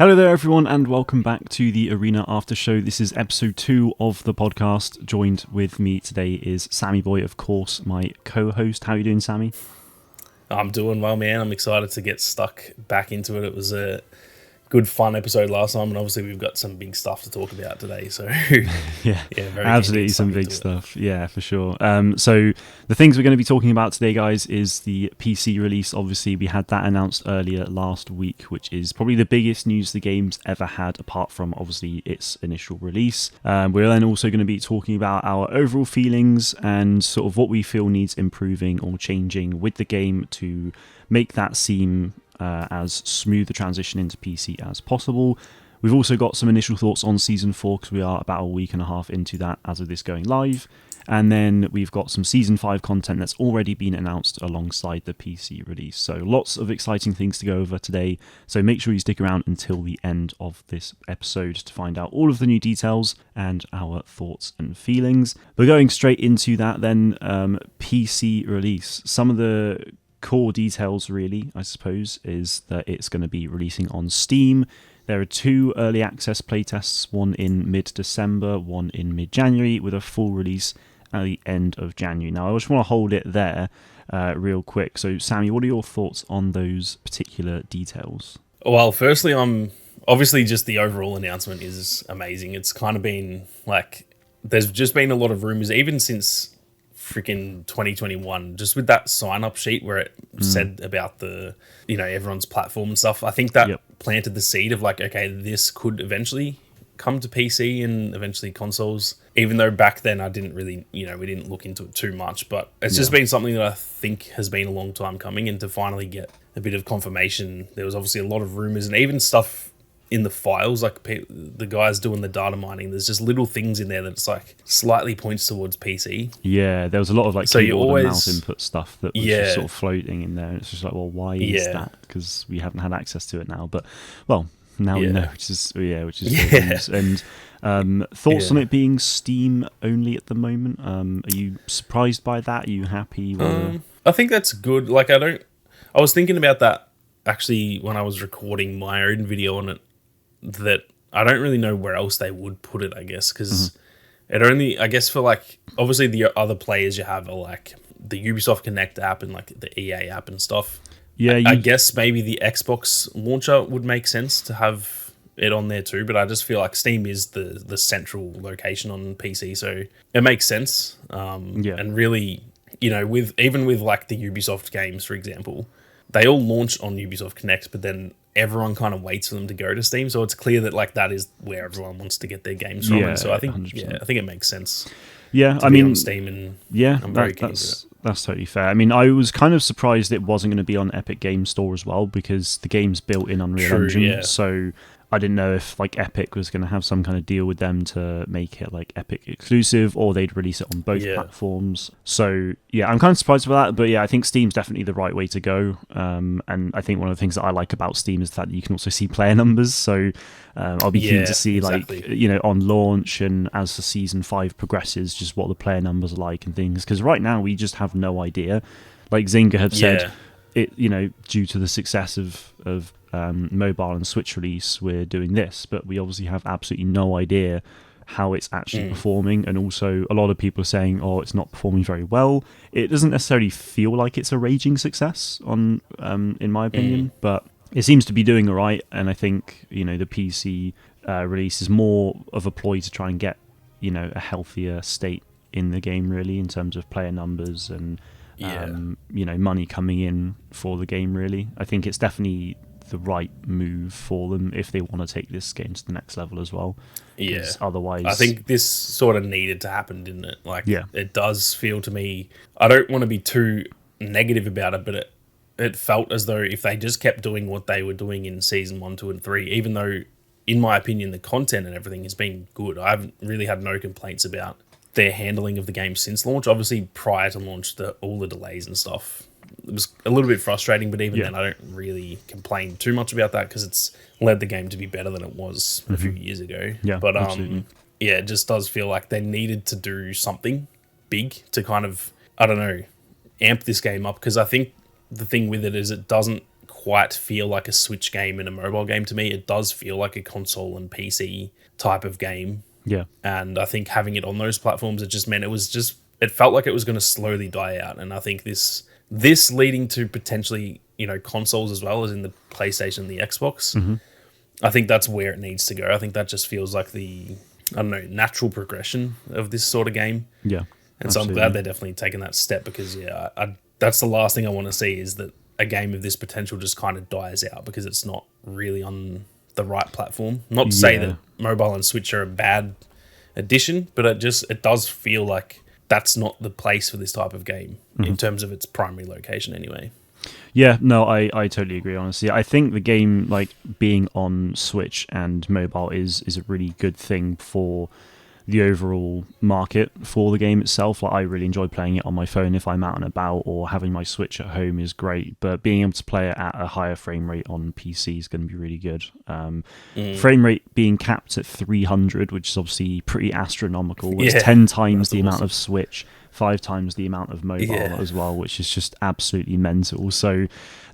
Hello there everyone and welcome back to the Arena Aftershow. This is episode 2 of the podcast. Joined with me today is Sammy Boy, of course, my co-host. How are you doing, Sammy? I'm doing well, man. I'm excited to get stuck back into it. It was a good fun episode last time, and obviously we've got some big stuff to talk about today. So yeah, very absolutely some big stuff. Yeah, for sure. So the things we're going to be talking about today, guys, is the PC release. Obviously, we had that announced earlier last week, which is probably the biggest news the game's ever had, apart from obviously its initial release. We're then also going to be talking about our overall feelings and sort of what we feel needs improving or changing with the game to make that seem as smooth a transition into PC as possible. We've also got some initial thoughts on Season 4 because we are about a week and a half into that as of this going live. And then we've got some Season 5 content that's already been announced alongside the PC release. So lots of exciting things to go over today. So make sure you stick around until the end of this episode to find out all of the new details and our thoughts and feelings. But going straight into that then, PC release. Some of the core details really, I suppose, is that it's going to be releasing on Steam. There are 2 early access playtests, one in mid-December, one in mid-January, with a full release at the end of January. Now, I just want to hold it there real quick. So, Sammy, what are your thoughts on those particular details? Well, firstly, obviously just the overall announcement is amazing. It's kind of been like, there's just been a lot of rumors, even since freaking 2021, just with that sign-up sheet where it said about the, everyone's platform and stuff. I think that planted the seed of like, okay, this could eventually come to PC and eventually consoles, even though back then I didn't really, we didn't look into it too much, but it's just been something that I think has been a long time coming, and to finally get a bit of confirmation. There was obviously a lot of rumors and even stuff in the files, like the guys doing the data mining, there's just little things in there that's like slightly points towards PC. Yeah, there was a lot of like keyboard and mouse input stuff that was just sort of floating in there. And it's just like, well, why is that? Because we haven't had access to it now. But well, now we know, which is good news. And thoughts on it being Steam only at the moment? Are you surprised by that? Are you happy? I think that's good. Like I was thinking about that actually when I was recording my own video on it, that I don't really know where else they would put it, I guess, because it only, I guess, for like, obviously the other players you have are like the Ubisoft Connect app and like the EA app and stuff. Yeah, I guess maybe the Xbox launcher would make sense to have it on there too, but I just feel like Steam is the central location on PC, so it makes sense. And really, with like the Ubisoft games, for example, they all launch on Ubisoft Connect, but then everyone kind of waits for them to go to Steam. So it's clear that like that is where everyone wants to get their games from. And so I think, 100%. I think it makes sense. Yeah, I mean, on Steam, and I'm very keen to it. That's totally fair. I mean, I was kind of surprised it wasn't going to be on Epic Games Store as well, because the game's built in Unreal Engine. Yeah. So I didn't know if like Epic was going to have some kind of deal with them to make it like Epic exclusive, or they'd release it on both platforms. So yeah, I'm kind of surprised by that, but yeah, I think Steam's definitely the right way to go. And I think one of the things that I like about Steam is that you can also see player numbers. So I'll be keen to see like, on launch and as the Season 5 progresses, just what the player numbers are like and things. Because right now we just have no idea. Like Zynga had said, it due to the success of mobile and Switch release, we're doing this, but we obviously have absolutely no idea how it's actually performing. And also a lot of people are saying, it's not performing very well. It doesn't necessarily feel like it's a raging success on in my opinion, but it seems to be doing all right. And I think the PC release is more of a ploy to try and get a healthier state in the game, really, in terms of player numbers and money coming in for the game. Really, I think it's definitely the right move for them if they want to take this game to the next level as well. Yeah. Otherwise, I think this sort of needed to happen, didn't it? Like, it does feel to me, I don't want to be too negative about it, but it felt as though if they just kept doing what they were doing in Season 1, 2, and 3, even though, in my opinion, the content and everything has been good, I haven't really had no complaints about their handling of the game since launch. Obviously, prior to launch, all the delays and stuff, it was a little bit frustrating, but even then I don't really complain too much about that because it's led the game to be better than it was a few years ago. Yeah, but absolutely. It just does feel like they needed to do something big to kind of, I don't know, amp this game up, because I think the thing with it is it doesn't quite feel like a Switch game and a mobile game to me. It does feel like a console and PC type of game. Yeah. And I think having it on those platforms, it just meant it felt like it was going to slowly die out. And I think this leading to potentially, consoles as well as in the PlayStation and the Xbox, I think that's where it needs to go. I think that just feels like the, natural progression of this sort of game. Yeah. And absolutely. so I'm glad they're definitely taking that step because, that's the last thing I want to see is that a game of this potential just kind of dies out because it's not really on the right platform. Not to say that mobile and Switch are a bad addition, but it does feel like that's not the place for this type of game in terms of its primary location anyway. Yeah, no, I totally agree, honestly. I think the game, like, being on Switch and mobile is a really good thing for the overall market for the game itself. Like, I really enjoy playing it on my phone if I'm out and about, or having my Switch at home is great, but being able to play it at a higher frame rate on PC is going to be really good. Frame rate being capped at 300, which is obviously pretty astronomical. It's 10 times the amount of Switch, 5 times the amount of mobile as well, which is just absolutely mental. So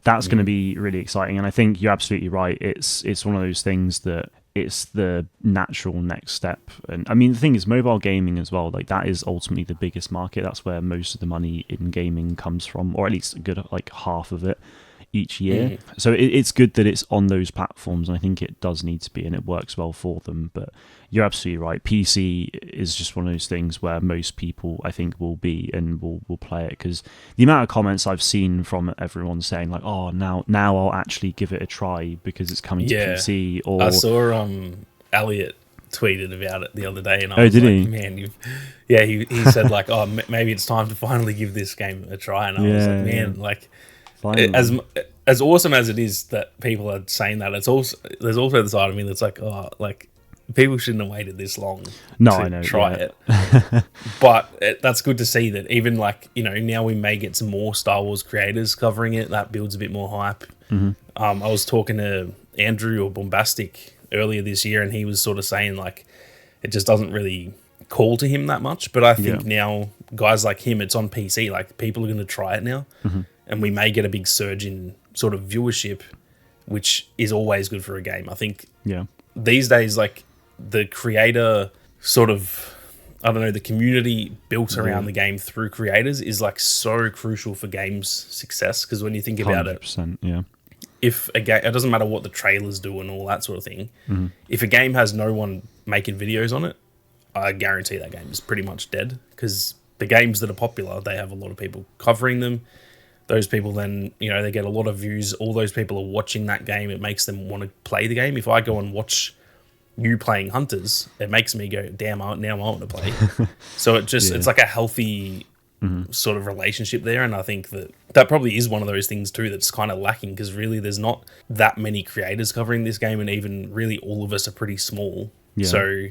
that's going to be really exciting, and I think you're absolutely right. It's one of those things that it's the natural next step. And I mean, the thing is, mobile gaming as well, like, that is ultimately the biggest market. That's where most of the money in gaming comes from, or at least a good, like, half of it each year. So it's good that it's on those platforms, and I think it does need to be, and it works well for them. But you're absolutely right. PC is just one of those things where most people, I think, will be and will play it, because the amount of comments I've seen from everyone saying, like, oh, now I'll actually give it a try because it's coming to PC. Or I saw Elliot tweeted about it the other day, and I was did like, he? man, he said, like, oh, maybe it's time to finally give this game a try. And I was like, man, like, as awesome as it is that people are saying that, there's also the side of me that's like, oh, like, people shouldn't have waited this long to try it. But that's good to see that even, like, now we may get some more Star Wars creators covering it. That builds a bit more hype. I was talking to Andrew or Bombastic earlier this year, and he was sort of saying, like, it just doesn't really call to him that much. But I think now guys like him, it's on PC. Like, people are going to try it now. And we may get a big surge in sort of viewership, which is always good for a game. I think these days, like, the creator sort of, the community built around the game through creators is, like, so crucial for games' success. Because when you think about it, if a game, it doesn't matter what the trailers do and all that sort of thing, if a game has no one making videos on it, I guarantee that game is pretty much dead. Because the games that are popular, they have a lot of people covering them. Those people then, they get a lot of views. All those people are watching that game. It makes them want to play the game. If I go and watch you playing Hunters, it makes me go, damn, now I want to play. So it's like a healthy sort of relationship there. And I think that probably is one of those things too that's kind of lacking, because really there's not that many creators covering this game, and even really all of us are pretty small. So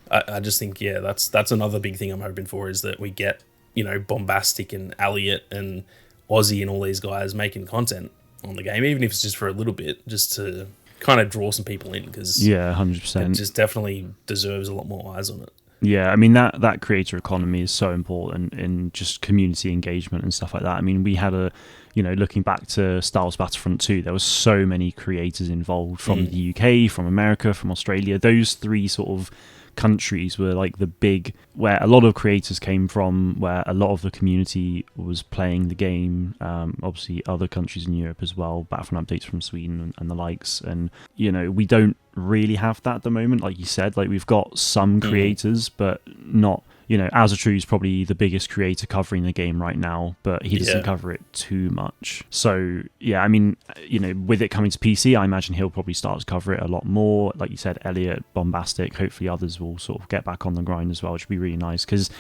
I just think, that's another big thing I'm hoping for, is that we get, Bombastic and Elliot and Aussie and all these guys making content on the game, even if it's just for a little bit, just to kind of draw some people in, because 100%, it just definitely deserves a lot more eyes on it. Yeah, I mean, that creator economy is so important in just community engagement and stuff like that. I mean, we had looking back to Star Wars Battlefront 2, there were so many creators involved from the UK, from America, from Australia. Those three sort of countries were like the big, where a lot of creators came from, where a lot of the community was playing the game. Obviously other countries in Europe as well, Battlefront updates from Sweden and the likes. And we don't really have that at the moment. Like you said, like, we've got some creators, but not, Azatru is probably the biggest creator covering the game right now, but he doesn't cover it too much. So I mean, with it coming to PC, I imagine he'll probably start to cover it a lot more. Like you said, Elliot, Bombastic, hopefully others will sort of get back on the grind as well, which would be really nice. Because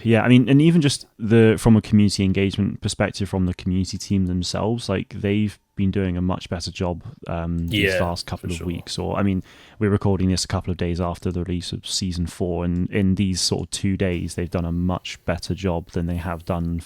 I mean, and even just from a community engagement perspective, from the community team themselves, like, they've been doing a much better job these last couple of weeks. Or, I mean, we're recording this a couple of days after the release of Season 4, and in these sort of 2 days, they've done a much better job than they have done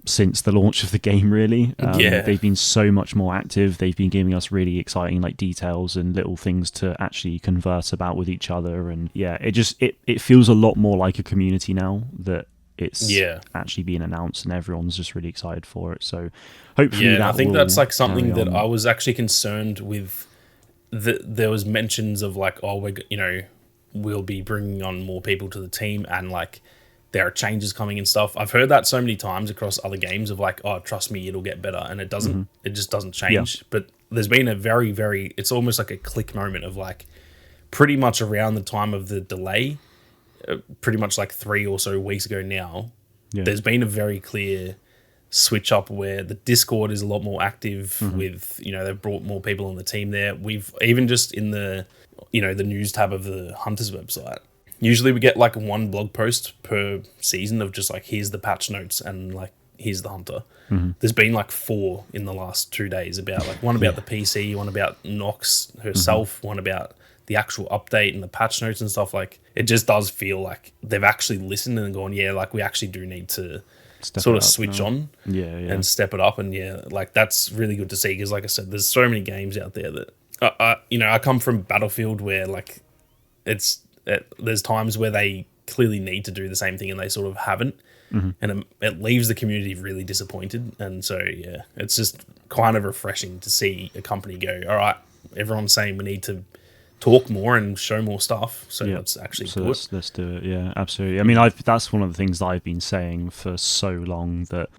since the launch of the game, really. They've been so much more active. They've been giving us really exciting, like, details and little things to actually converse about with each other. And it feels a lot more like a community now that it's actually being announced and everyone's just really excited for it. So hopefully I think that's like something that I was actually concerned with. There was mentions of like, oh, we'll be bringing on more people to the team, and like there are changes coming and stuff. I've heard that so many times across other games of like, oh, trust me, it'll get better, and it doesn't. It just doesn't change. Yeah. But there's been a very, very, it's almost like a click moment of like pretty much around the time of the delay, pretty much like 3 or so weeks ago now, there's been a very clear switch up where the Discord is a lot more active with, they've brought more people on the team there. We've even just in the, the news tab of the Hunters website, usually we get like 1 blog post per season of just like, here's the patch notes and like, here's the Hunter. There's been like 4 in the last 2 days about like one about the PC, one about Nox herself, one about the actual update and the patch notes and stuff. Like it just does feel like they've actually listened and gone, like we actually do need to sort of switch on and step it up. And like that's really good to see, because like I said, there's so many games out there that I come from Battlefield where like there's times where they clearly need to do the same thing and they sort of haven't, and it leaves the community really disappointed. And so it's just kind of refreshing to see a company go, all right, everyone's saying we need to talk more and show more stuff, so let's actually do it. Let's do it. Absolutely. I mean, that's one of the things that I've been saying for so long, that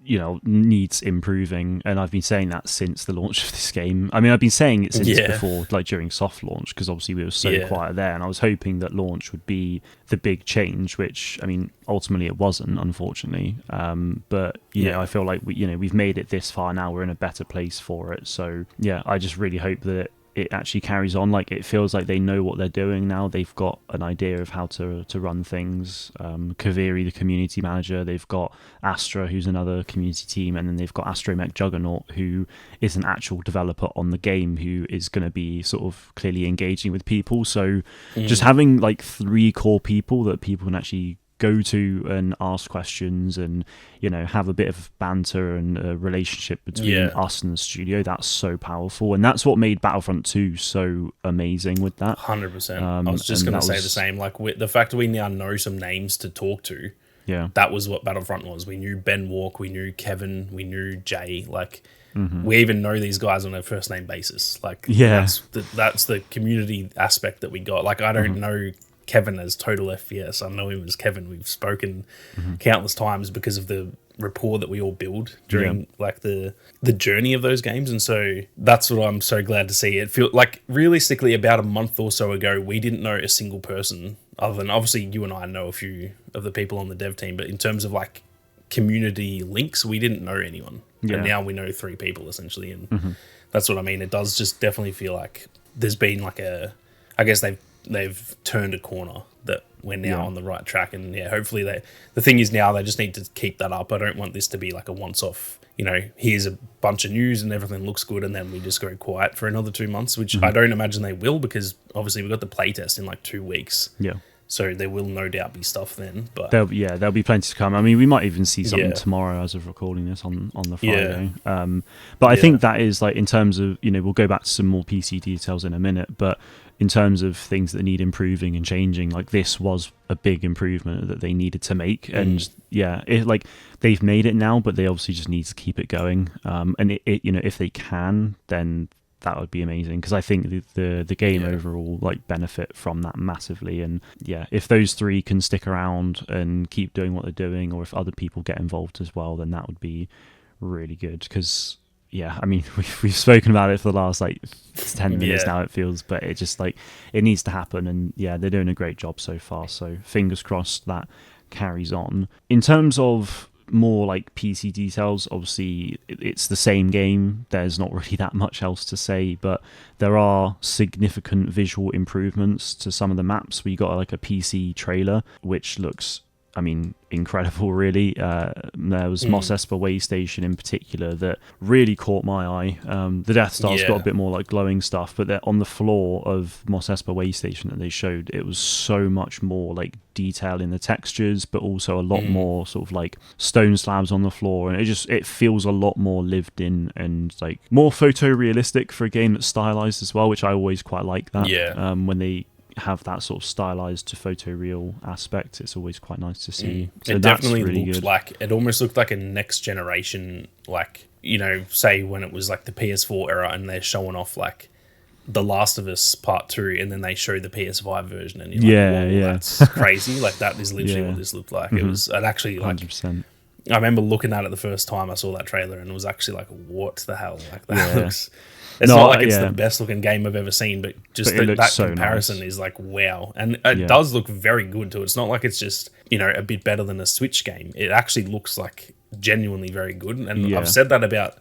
needs improving, and I've been saying that since the launch of this game. I mean, I've been saying it since before, like during soft launch, because obviously we were so quiet there, and I was hoping that launch would be the big change, which I mean ultimately it wasn't, unfortunately. But I feel like we've made it this far now, we're in a better place for it. So I just really hope that it actually carries on. Like it feels like they know what they're doing now. They've got an idea of how to run things. Kaviri, the community manager, they've got Astra, who's another community team, and then they've got Astromech Juggernaut, who is an actual developer on the game, who is going to be sort of clearly engaging with people. So just having like 3 core people that people can actually go to and ask questions and have a bit of banter and a relationship between us and the studio, that's so powerful, and that's what made Battlefront 2 so amazing with that. 100%. I was just going to say the same, like with the fact that we now know some names to talk to, that was what Battlefront was. We knew Ben Walk, we knew Kevin, we knew Jay, like we even know these guys on a first name basis. Like that's the community aspect that we got. Like I don't know Kevin as Total FPS. I know him as Kevin. We've spoken countless times because of the rapport that we all build during like the journey of those games. And so that's what I'm so glad to see. It feel like realistically about a month or so ago, we didn't know a single person other than obviously you and I know a few of the people on the dev team, but in terms of like community links, we didn't know anyone. And now we know 3 people essentially. And that's what I mean. It does just definitely feel like there's been like I guess they've turned a corner, that we're now on the right track, and hopefully the thing is now they just need to keep that up. I don't want this to be like a once-off, here's a bunch of news and everything looks good and then we just go quiet for another 2 months, which I don't imagine they will, because obviously we've got the playtest in like 2 weeks. So there will no doubt be stuff then. But there'll be plenty to come. I mean, we might even see something tomorrow as of recording this on the Friday. But I think that is like, in terms of, we'll go back to some more PC details in a minute, but in terms of things that need improving and changing, like this was a big improvement that they needed to make. And like they've made it now, but they obviously just need to keep it going. And it if they can, then that would be amazing, because I think the game overall like benefit from that massively. And if those 3 can stick around and keep doing what they're doing, or if other people get involved as well, then that would be really good. Because I mean, we've spoken about it for the last like 10 minutes now, it feels, but it just like it needs to happen. And they're doing a great job so far, so fingers crossed that carries on. In terms of more like PC details, obviously it's the same game, there's not really that much else to say, but there are significant visual improvements to some of the maps. We got like a PC trailer which looks, I mean, incredible, really. There was Mos Espa Way Station in particular that really caught my eye. The Death Star's got a bit more like glowing stuff, but on the floor of Mos Espa Way Station that they showed, it was so much more like detail in the textures, but also a lot more sort of like stone slabs on the floor, and it feels a lot more lived in and like more photorealistic for a game that's stylized as well, which I always quite like that. When they have that sort of stylized to photoreal aspect, it's always quite nice to see. So it that's definitely really looked good. like, it almost looked like a next generation, like, you know, say when it was like the PS4 era and they're showing off like The Last of Us Part 2 and then they show the PS5 version and you're like, whoa, that's crazy. Like that is literally what this looked like. It was, and actually like 100%. I remember looking at it the first time I saw that trailer and it was actually like, what the hell? Like that looks... It's not like it's the best looking game I've ever seen, but just that so comparison is like, wow. And it does look very good too. It's not like it's just, you know, a bit better than a Switch game. It actually looks like genuinely very good. And I've said that about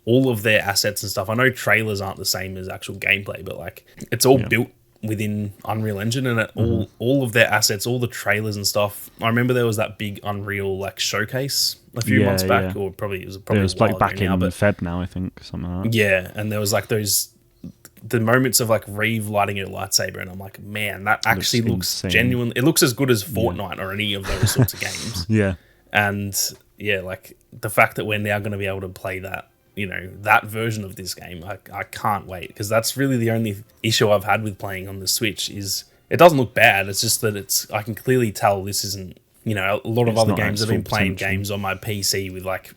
all of their assets and stuff. I know trailers aren't the same as actual gameplay, but like it's all built within Unreal Engine, and all of their assets, all the trailers and stuff. I remember there was that big Unreal like showcase a few months back, or probably it was like back in Feb now, I think, something like that. Yeah, and there was like the moments of like Reeve lighting her lightsaber, and I'm like, man, that actually looks genuine. It looks as good as Fortnite or any of those sorts of games. And like the fact that we're now going to be able to play that, you know, that version of this game, I can't wait, because that's really the only issue I've had with playing on the Switch is it doesn't look bad. It's just that I can clearly tell this isn't, you know, a lot of other games. I've been playing games on my PC with like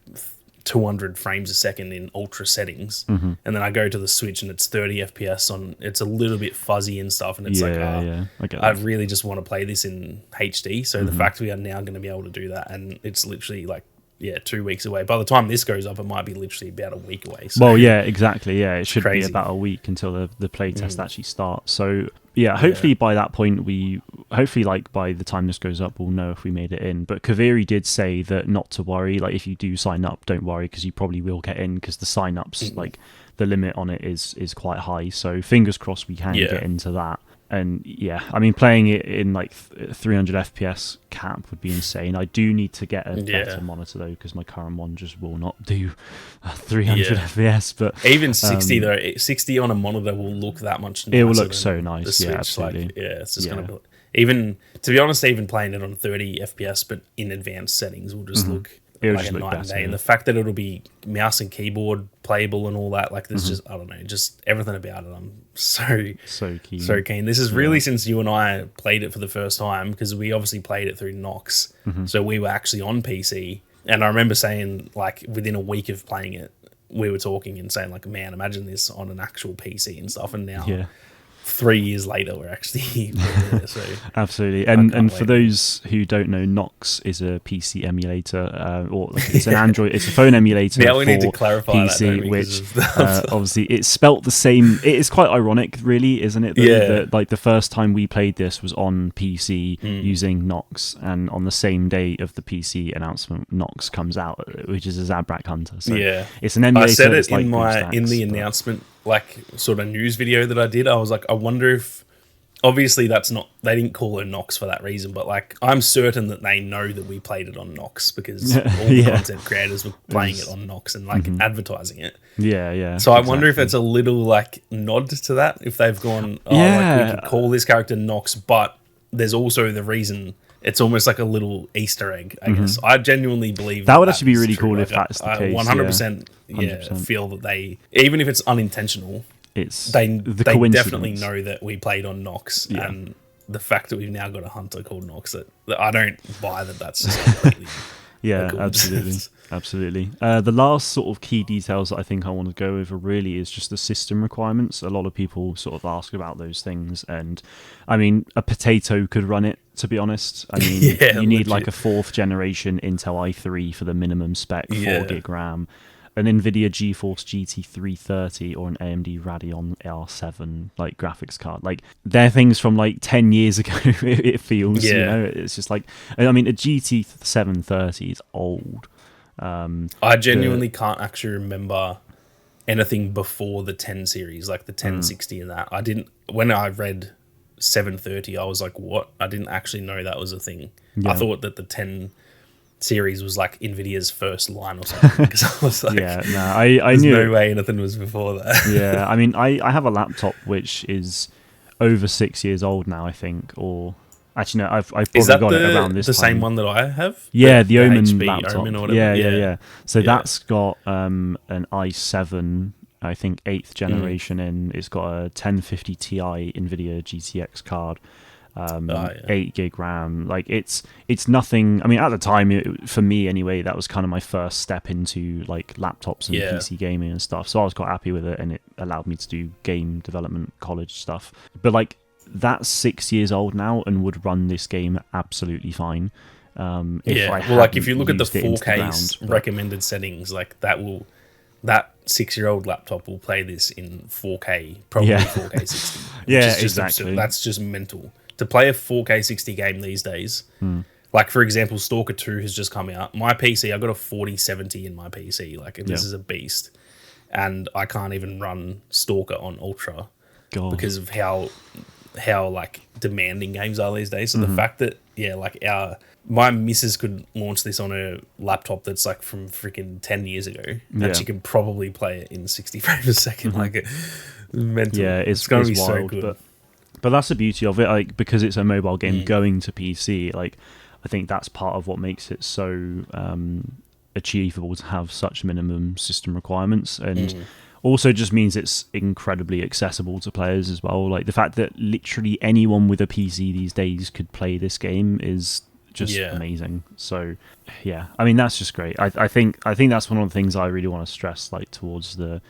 200 frames a second in ultra settings, and then I go to the Switch and it's 30 FPS on. It's a little bit fuzzy and stuff, and it's I really just want to play this in HD. So the fact we are now going to be able to do that, and it's literally like 2 weeks away. By the time this goes up, it might be literally about a week away. So well, yeah, exactly. Yeah, it should be about a week until the playtest actually starts. So yeah, hopefully by that point hopefully like by the time this goes up, we'll know if we made it in. But Kaveri did say that not to worry. Like if you do sign up, don't worry, because you probably will get in, because the sign ups like the limit on it is quite high. So fingers crossed we can get into that. And yeah, I mean, playing it in like 300 FPS cap would be insane. I do need to get a better monitor though, because my current one just will not do 300 FPS. But even 60 though, 60 on a monitor will look that much nicer. It will look so nice. Yeah, absolutely. Like, it's just gonna be, even to be honest, even playing it on 30 FPS but in advanced settings will just look like a night and day. And the fact that it'll be mouse and keyboard playable and all that, like there's just, I don't know, just everything about it. I'm so keen. This is really since you and I played it for the first time, because we obviously played it through Nox. So we were actually on PC. And I remember saying, like, within a week of playing it, we were talking and saying, like, man, imagine this on an actual PC and stuff. And now 3 years later, we're actually there, so absolutely. And for those who don't know, Nox is a PC emulator, or like it's an Android, it's a phone emulator. Now we need to clarify PC, that, which obviously it's spelt the same. It is quite ironic, really, isn't it? That like the first time we played this was on PC using Nox, and on the same day of the PC announcement, Nox comes out, which is a Zabrak Hunter. So it's an emulator. I said it in the announcement, like sort of news video that I did. I was like, I wonder if, obviously that's not, they didn't call it Nox for that reason, but like I'm certain that they know that we played it on Nox, because all the content creators were playing it on Nox and like advertising it. So I wonder if it's a little like nod to that, if they've gone, like we could call this character Nox, but there's also the reason. It's almost like a little Easter egg, I guess. I genuinely believe that would actually be really cool if that's the case. 100% feel that they, even if it's unintentional, they definitely know that we played on Nox, and the fact that we've now got a hunter called Nox, that I don't buy that's just completely absolutely. The last sort of key details that I think I want to go over really is just the system requirements. A lot of people sort of ask about those things, and I mean, a potato could run it, to be honest. I mean, you need like a 4th generation Intel i3 for the minimum spec, 4 gig RAM, an NVIDIA GeForce GT 330 or an AMD Radeon R7 like graphics card. Like they're things from like 10 years ago. It feels, you know, it's just like, I mean, a GT 730 is old. I genuinely can't actually remember anything before the 10 series, like the 1060 and that. When I read 730, I was like, what? I didn't actually know that was a thing. I thought that the 10 series was like Nvidia's first line or something, because I was like, I knew no way anything was before that. I mean, I have a laptop which is over 6 years old now, I think, or actually no, I've probably got it around this time. The same one that I have? The Omen HP laptop. Omen or whatever. So that's got an i7 I think 8th generation in. It's got a 1050 Ti NVIDIA GTX card. 8 gig RAM. Like it's nothing. I mean, at the time, for me anyway, that was kind of my first step into like laptops and PC gaming and stuff. So I was quite happy with it, and it allowed me to do game development, college stuff. But like that's 6 years old now and would run this game absolutely fine. If you look at the 4K recommended settings, like that 6-year-old laptop will play this in 4K, probably 4K 60. Exactly. Absurd. That's just mental. To play a 4K 60 game these days, like for example, Stalker 2 has just come out. My PC, I got a 4070 in my PC. Like this is a beast, and I can't even run Stalker on Ultra because of how like demanding games are these days. So the fact that my missus could launch this on a laptop that's like from freaking 10 years ago, and she could probably play it in 60 frames a second. Like mental. Yeah, it's going to be wild, so good. But that's the beauty of it, like because it's a mobile game going to PC. Like I think that's part of what makes it so achievable to have such minimum system requirements, and also just means it's incredibly accessible to players as well. Like the fact that literally anyone with a PC these days could play this game is just amazing. So yeah, I mean that's just great. I think that's one of the things I really want to stress, like towards the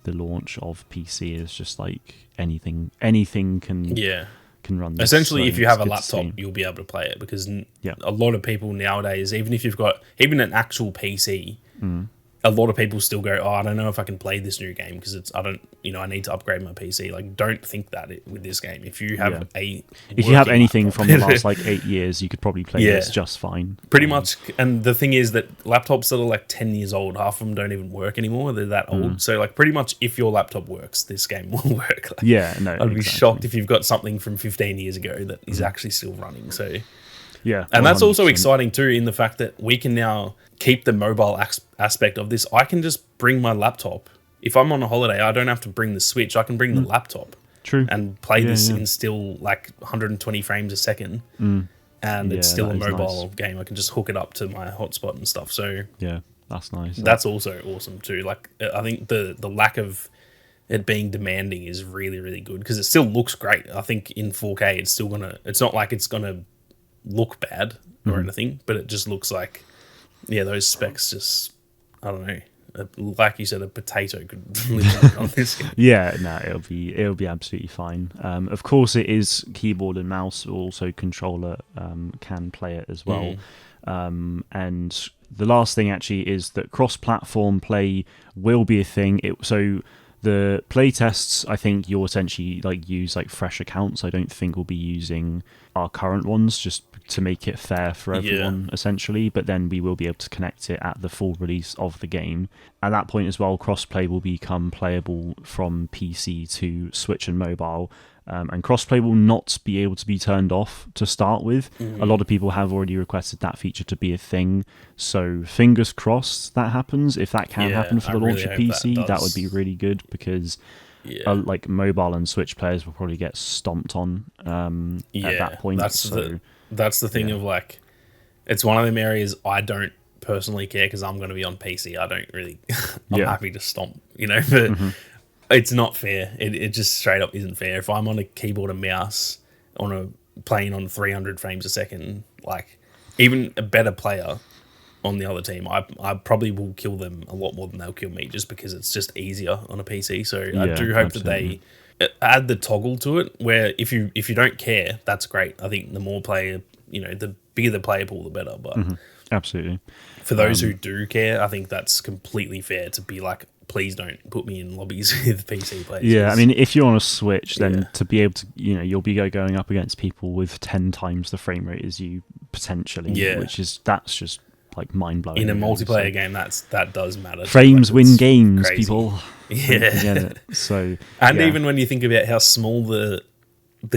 launch of PC, is just like anything can run this. Essentially, if you have a laptop, you'll be able to play it, because a lot of people nowadays, even if you've got an actual PC, a lot of people still go, I don't know if I can play this new game because I need to upgrade my PC. Like, don't think that with this game. If you have anything from the last like 8 years, you could probably play this just fine. Pretty much. And the thing is that laptops that are like 10 years old, half of them don't even work anymore. They're that old. So like pretty much if your laptop works, this game will work. Like, I'd be shocked if you've got something from 15 years ago that is actually still running. So yeah, and that's also exciting too, in the fact that we can now keep the mobile aspect of this. I can just bring my laptop. If I'm on a holiday, I don't have to bring the Switch. I can bring the laptop. True. And play this in still like 120 frames a second. And it's still a mobile game. I can just hook it up to my hotspot and stuff. So yeah, that's nice. That's also awesome too. Like I think the lack of it being demanding is really, really good, because it still looks great. I think in 4K it's not like it's gonna look bad or anything, but it just looks like those specs just, I don't know, like you said, a potato could literally on this game. It'll be absolutely fine. Of course it is keyboard and mouse, also controller can play it as well. And the last thing actually is that cross-platform play will be a thing. So the play tests, I think you'll essentially like use like fresh accounts. I don't think we'll be using our current ones, just to make it fair for everyone, essentially. But then we will be able to connect it at the full release of the game. At that point as well, crossplay will become playable from PC to Switch and mobile. And crossplay will not be able to be turned off to start with. A lot of people have already requested that feature to be a thing. So fingers crossed that happens. If that can happen for the launch of PC, that would be really good, because like mobile and Switch players will probably get stomped on at that point. That's the thing of like, it's one of them areas I don't personally care, because I'm going to be on PC. I don't really, I'm happy to stomp, but it's not fair. It just straight up isn't fair. If I'm on a keyboard and mouse playing on 300 frames a second, like even a better player on the other team, I probably will kill them a lot more than they'll kill me, just because it's just easier on a PC. So I do hope that they add the toggle to it, where if you don't care, that's great. I think the more player, the bigger the player pool, the better. But absolutely, for those who do care, I think that's completely fair to be like, please don't put me in lobbies with PC players. Yeah, I mean, if you're on a Switch, then to be able to, you'll be going up against people with 10 times the frame rate as you potentially, that's just like mind blowing. In a multiplayer game, that does matter. Frames win games, crazy. People. Yeah. So, and even when you think about how small the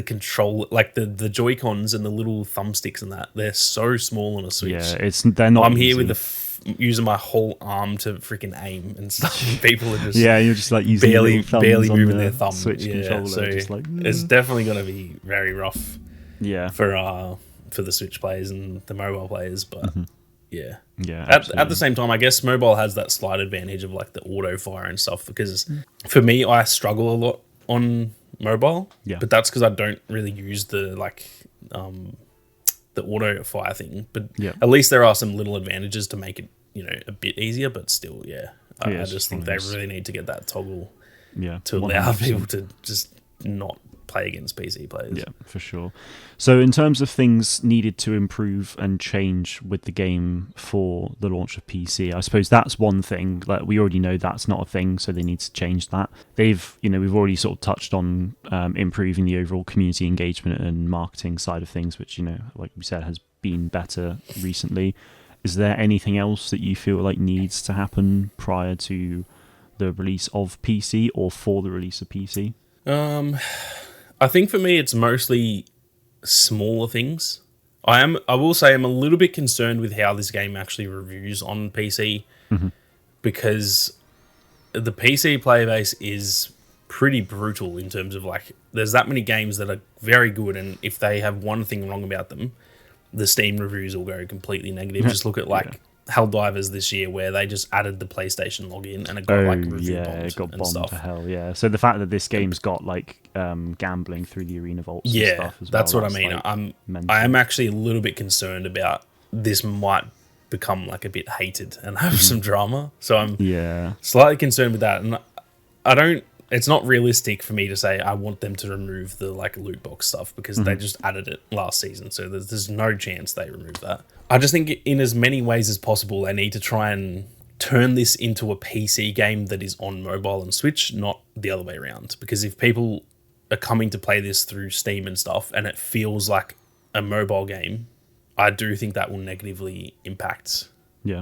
control, like the Joy-Cons and the little thumbsticks and that, they're so small on a Switch. Yeah, they're not. I'm here with using my whole arm to freaking aim and stuff. People are just you're just like using barely moving their thumb. Switch controller. So just like, it's definitely going to be very rough. Yeah, for the Switch players and the mobile players, but Yeah. Yeah. At the same time, I guess mobile has that slight advantage of like the auto fire and stuff, because for me, I struggle a lot on mobile. Yeah. But that's because I don't really use the auto fire thing. But at least there are some little advantages to make it, a bit easier. But still, I just think they really need to get that toggle. Yeah. To allow 100%. People to just not play against PC players. Yeah, for sure. So in terms of things needed to improve and change with the game for the launch of PC, I suppose that's one thing. Like, we already know that's not a thing, so they need to change that. We've already sort of touched on improving the overall community engagement and marketing side of things, which, like we said, has been better recently. Is there anything else that you feel like needs to happen prior to the release of PC or for the release of PC? I think for me, it's mostly smaller things. I will say I'm a little bit concerned with how this game actually reviews on PC, because the PC player base is pretty brutal in terms of like, there's that many games that are very good, and if they have one thing wrong about them, the Steam reviews will go completely negative. Just look at Helldivers this year, where they just added the PlayStation login and it got review bombed. It got bombed stuff. to hell. Yeah, so the fact that this game's got gambling through the arena vaults and stuff as well. That's what I mean. I am actually a little bit concerned about this might become like a bit hated and have some drama. So I'm slightly concerned with that, and I don't. It's not realistic for me to say I want them to remove the loot box stuff, because they just added it last season, so there's no chance they remove that. I just think in as many ways as possible, they need to try and turn this into a PC game that is on mobile and Switch, not the other way around. Because if people are coming to play this through Steam and stuff, and it feels like a mobile game, I do think that will negatively impact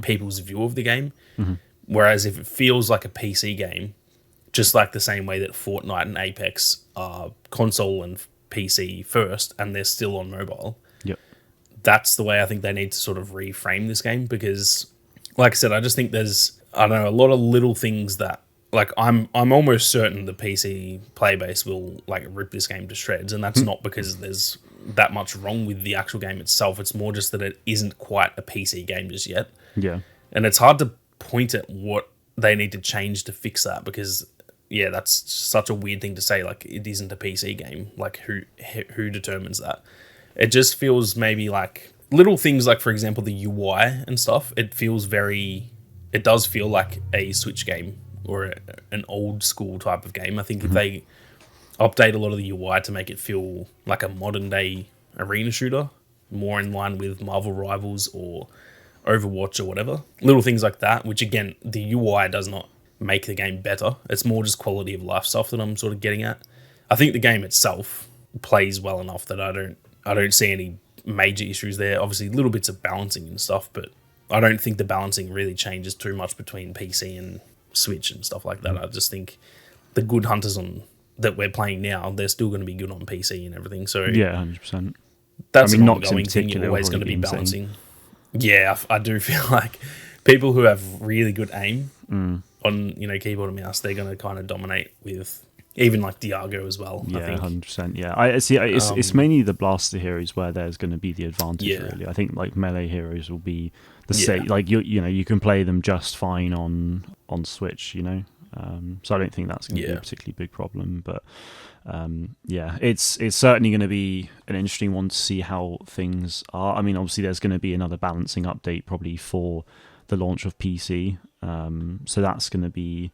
people's view of the game. Whereas if it feels like a PC game, just like the same way that Fortnite and Apex are console and PC first, and they're still on mobile, that's the way I think they need to sort of reframe this game. Because, like I said, I just think there's, I don't know, a lot of little things that, like, I'm almost certain the PC player base will rip this game to shreds, and that's not because there's that much wrong with the actual game itself. It's more just that it isn't quite a PC game just yet. Yeah, and it's hard to point at what they need to change to fix that, because that's such a weird thing to say. Like, it isn't a PC game. Like, who determines that? It just feels maybe like little things, like, for example, the UI and stuff. It does feel like a Switch game or an old school type of game. I think if they update a lot of the UI to make it feel like a modern day arena shooter, more in line with Marvel Rivals or Overwatch or whatever, little things like that, which again, the UI does not make the game better. It's more just quality of life stuff that I'm sort of getting at. I think the game itself plays well enough that I don't see any major issues there. Obviously, little bits of balancing and stuff, but I don't think the balancing really changes too much between PC and Switch and stuff like that. I just think the good hunters that we're playing now, they're still going to be good on PC and everything. So 100%. That's an ongoing thing. You're always going to be balancing. Yeah, I do feel like people who have really good aim on keyboard and mouse, they're going to kind of dominate with even like Diago as well. Yeah, I think. 100%. Yeah, I see. It's mainly the blaster heroes where there's going to be the advantage. Really, I think like melee heroes will be the same. Like you can play them just fine on Switch. So I don't think that's going to be a particularly big problem. But it's certainly going to be an interesting one to see how things are. I mean, obviously there's going to be another balancing update probably for the launch of PC. So that's going to be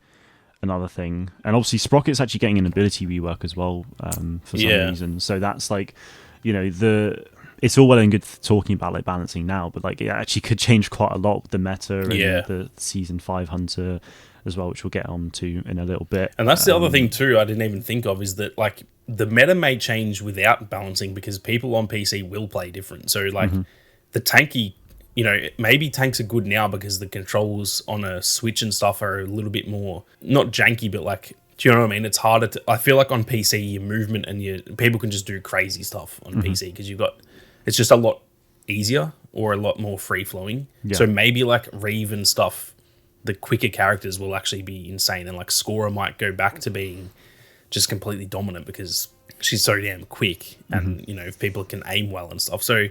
another thing. And obviously Sprocket's actually getting an ability rework as well for some reason. So that's like, it's all well and good talking about like balancing now, but like it actually could change quite a lot with the meta and the Season 5 hunter as well, which we'll get on to in a little bit. And that's the other thing too I didn't even think of, is that like the meta may change without balancing, because people on PC will play different. So like the tanky, maybe tanks are good now because the controls on a Switch and stuff are a little bit more, not janky, but like, do you know what I mean? It's harder to, I feel like on PC, your movement and people can just do crazy stuff on PC because it's just a lot easier or a lot more free flowing. Yeah. So maybe like Reeve and stuff, the quicker characters will actually be insane, and like Scorer might go back to being just completely dominant because she's so damn quick, and if people can aim well and stuff. So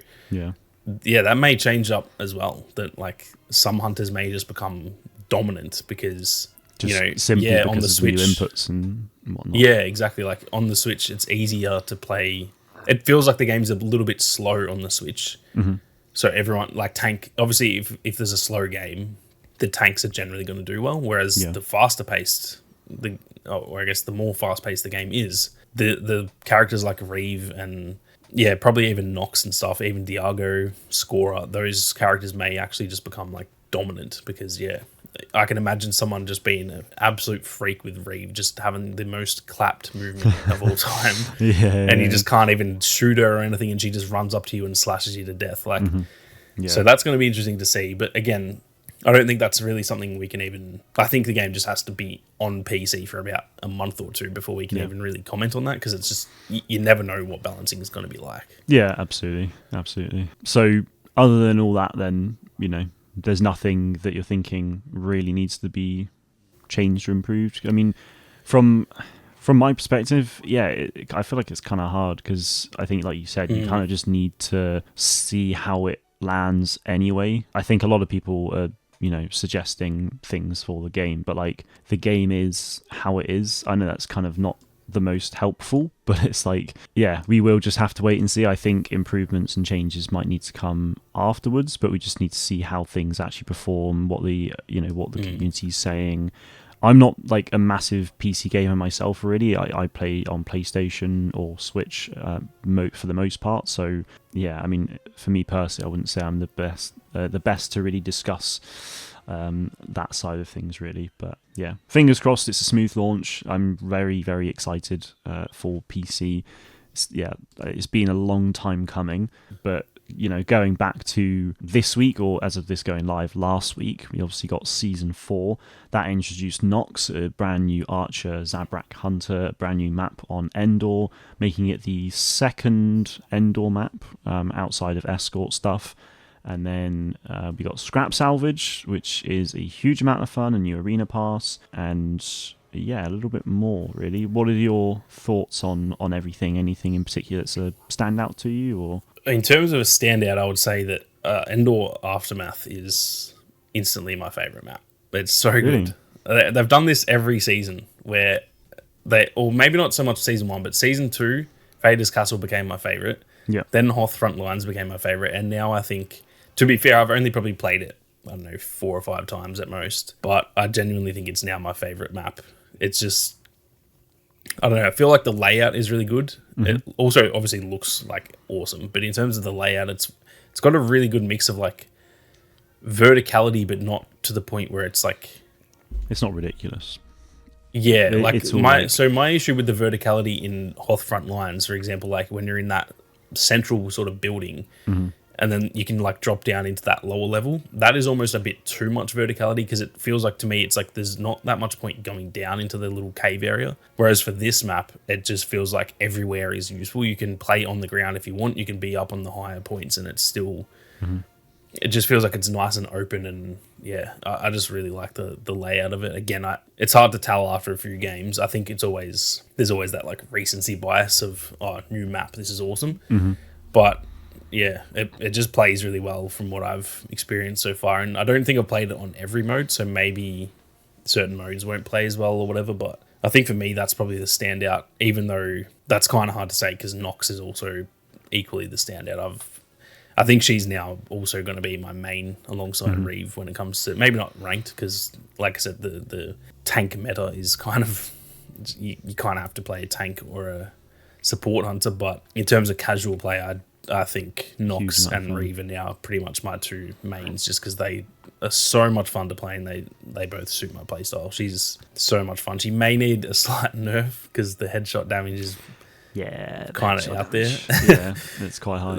yeah, that may change up as well. That like some hunters may just become dominant because simply because on the of Switch new inputs and whatnot. Yeah, exactly. Like on the Switch, it's easier to play. It feels like the game's a little bit slow on the Switch. Mm-hmm. So everyone like tank. Obviously, if there's a slow game, the tanks are generally going to do well. Whereas the faster paced, or I guess the more fast paced the game is, the characters like Reeve and probably even Nox and stuff, even Diago, Scorer, those characters may actually just become like dominant because I can imagine someone just being an absolute freak with Reeve, just having the most clapped movement of all time. And you just can't even shoot her or anything, and she just runs up to you and slashes you to death. Like, so that's going to be interesting to see. But again, I don't think that's really something we can even. I think the game just has to be on PC for about a month or two before we can even really comment on that, because it's just you never know what balancing is going to be like. Yeah, absolutely. So, other than all that, then there's nothing that you're thinking really needs to be changed or improved. I mean, from my perspective, I feel like it's kind of hard because I think, like you said, you kind of just need to see how it lands anyway. I think a lot of people are suggesting things for the game, but like the game is how it is. I know that's kind of not the most helpful, but it's like, we will just have to wait and see. I think improvements and changes might need to come afterwards, but we just need to see how things actually perform, what the community's saying. I'm not like a massive PC gamer myself already. I play on PlayStation or Switch for the most part. So I mean, for me personally, I wouldn't say I'm the best to really discuss that side of things really. But fingers crossed it's a smooth launch. I'm very, very excited for PC. It's been a long time coming, but going back to this week, or as of this going live last week, we obviously got Season 4. That introduced Nox, a brand new Archer Zabrak Hunter, a brand new map on Endor, making it the second Endor map outside of escort stuff. And then we got Scrap Salvage, which is a huge amount of fun, a new arena pass, and a little bit more really. What are your thoughts on everything? Anything in particular that's a standout to you? Or in terms of a standout, I would say that Endor Aftermath is instantly my favorite map. It's so good. They've done this every season where or maybe not so much season 1, but season 2, Vader's Castle became my favorite. Yeah. Then Hoth Frontlines became my favorite, and now I think, to be fair, I've only probably played it, I don't know, 4 or 5 times at most, but I genuinely think it's now my favorite map. It's just, I don't know, I feel like the layout is really good. It also obviously looks like awesome, but in terms of the layout, it's got a really good mix of like verticality, but not to the point where it's like, it's not ridiculous. Yeah, my issue with the verticality in Hoth Frontlines, for example, like when you're in that central sort of building, and then you can like drop down into that lower level, that is almost a bit too much verticality, because it feels like to me it's like there's not that much point going down into the little cave area. Whereas for this map, it just feels like everywhere is useful. You can play on the ground if you want, you can be up on the higher points, and it's still it just feels like it's nice and open. And I just really like the layout of it. Again, it's hard to tell after a few games. I think there's always that like recency bias of, new map, this is awesome. But it just plays really well from what I've experienced so far. And I don't think I've played it on every mode, so maybe certain modes won't play as well or whatever. But I think for me, that's probably the standout, even though that's kind of hard to say because Nox is also equally the standout. I think she's now also going to be my main alongside Reeve when it comes to, maybe not ranked, because like I said, the tank meta is kind of, you kind of have to play a tank or a support hunter. But in terms of casual play, I think Nox and Reeve are now pretty much my 2 mains, just because they are so much fun to play, and they both suit my playstyle. She's so much fun. She may need a slight nerf because the headshot damage is kind of out there. Yeah, it's quite high.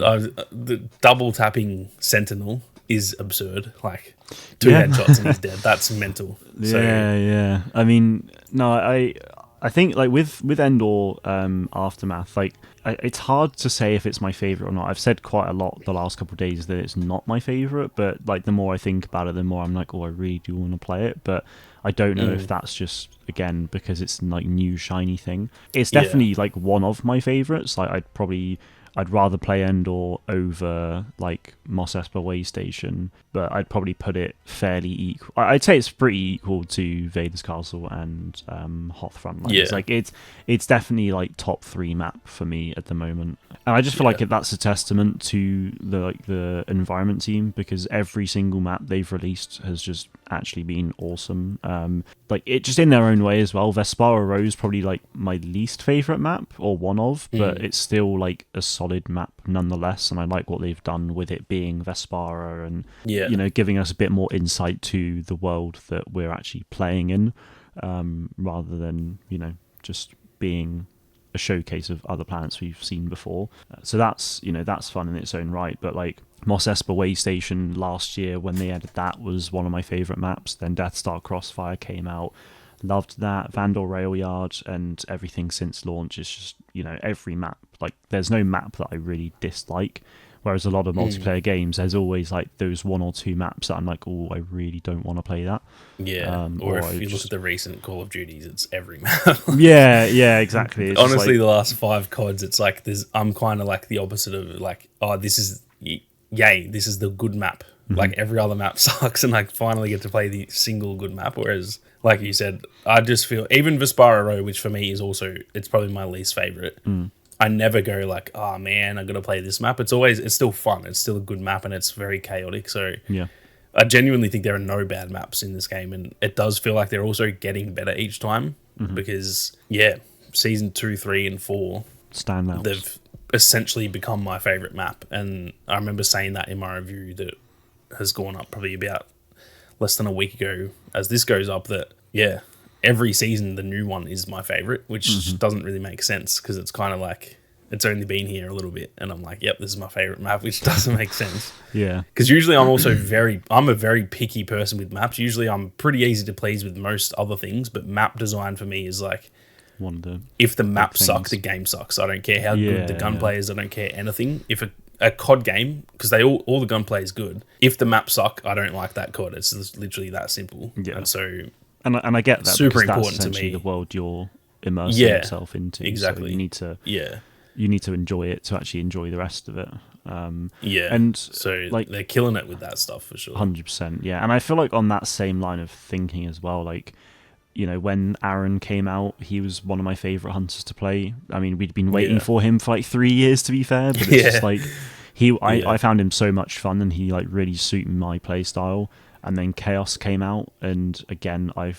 The double tapping Sentinel is absurd. Like 2 headshots and he's dead. That's mental. Yeah. I mean, no, I think like with Endor Aftermath, like it's hard to say if it's my favorite or not. I've said quite a lot the last couple of days that it's not my favorite, but like the more I think about it, the more I'm like, I really do want to play it. But I don't know if that's just, again, because it's like new shiny thing. It's definitely like one of my favorites. Like I'd rather play Endor over like Mos Espa Way Station, but I'd probably put it fairly equal. I'd say it's pretty equal to Vader's Castle and Hoth Frontline. Yeah. Like it's definitely like top 3 map for me at the moment, and I just feel like that's a testament to the environment team, because every single map they've released has just actually been awesome. Like it just in their own way as well. Vespara Row is probably like my least favorite map, or one of, but it's still like a solid map nonetheless, and I like what they've done with it being Vespara and you know, giving us a bit more insight to the world that we're actually playing in, rather than, you know, just being a showcase of other planets we've seen before. So that's, you know, that's fun in its own right. But like Mos Espa Way Station last year, when they added that, was one of my favourite maps. Then Death Star Crossfire came out, loved that. Vandal Rail Yard, and everything since launch is just, you know, every map, like there's no map that I really dislike. Whereas a lot of multiplayer games, there's always like those 1 or 2 maps that I'm like, oh, I really don't want to play that. Yeah. Or if you look at the recent Call of Duties, it's every map. yeah, exactly. It's honestly, like, the last 5 CODs, it's like I'm kind of like the opposite of like, oh, this is yay, this is the good map. Like every other map sucks, and like finally get to play the single good map. Whereas, like you said, I just feel even Vespara Row, which for me is also, it's probably my least favorite. I never go like, oh man, I'm gonna play this map. It's still fun. It's still a good map, and it's very chaotic. So yeah, I genuinely think there are no bad maps in this game, and it does feel like they're also getting better each time, because season 2, 3, and 4 standouts. They've essentially become my favorite map, and I remember saying that in my review that has gone up probably about less than a week ago. As this goes up, that every season the new one is my favorite, which doesn't really make sense, because it's kind of like it's only been here a little bit, and I'm like, yep, this is my favorite map, which doesn't make sense. Yeah, because usually I'm also I'm a very picky person with maps. Usually I'm pretty easy to please with most other things, but map design for me is like, one of the if the map sucks, the game sucks. I don't care how good the gunplay is. I don't care anything. If a COD game, because all the gunplay is good, if the maps suck, I don't like that COD. It's literally that simple. Yeah. And so, and I get that, super because important that's to essentially me. the world you're immersing yourself into. Exactly. So you need to enjoy it to actually enjoy the rest of it. And so like they're killing it with that stuff for sure. 100%. Yeah, and I feel like on that same line of thinking as well, like, you know, when Aaron came out, he was one of my favourite hunters to play. I mean, we'd been waiting for him for like 3 years, to be fair, but it's just like I found him so much fun, and he like really suited my play style. And then Chaos came out, and again, I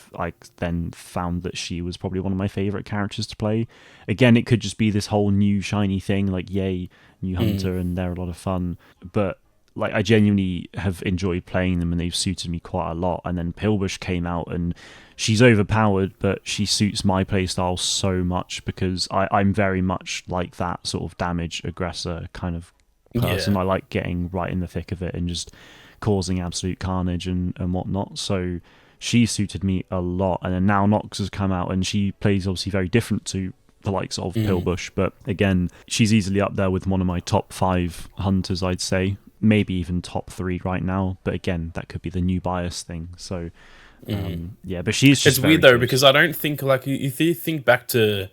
then found that she was probably one of my favourite characters to play. Again, it could just be this whole new shiny thing, like yay, new hunter, and they're a lot of fun. But like, I genuinely have enjoyed playing them, and they've suited me quite a lot. And then Pilbush came out, and she's overpowered, but she suits my playstyle so much, because I'm very much like that sort of damage aggressor kind of person. I like getting right in the thick of it and just causing absolute carnage and whatnot. So she suited me a lot. And then now Nox has come out, and she plays obviously very different to the likes of Pilbush, but again, she's easily up there with one of my top 5 hunters, I'd say. Maybe even top 3 right now, but again, that could be the new bias thing. So but she's just, it's weird though, because I don't think, like, if you think back to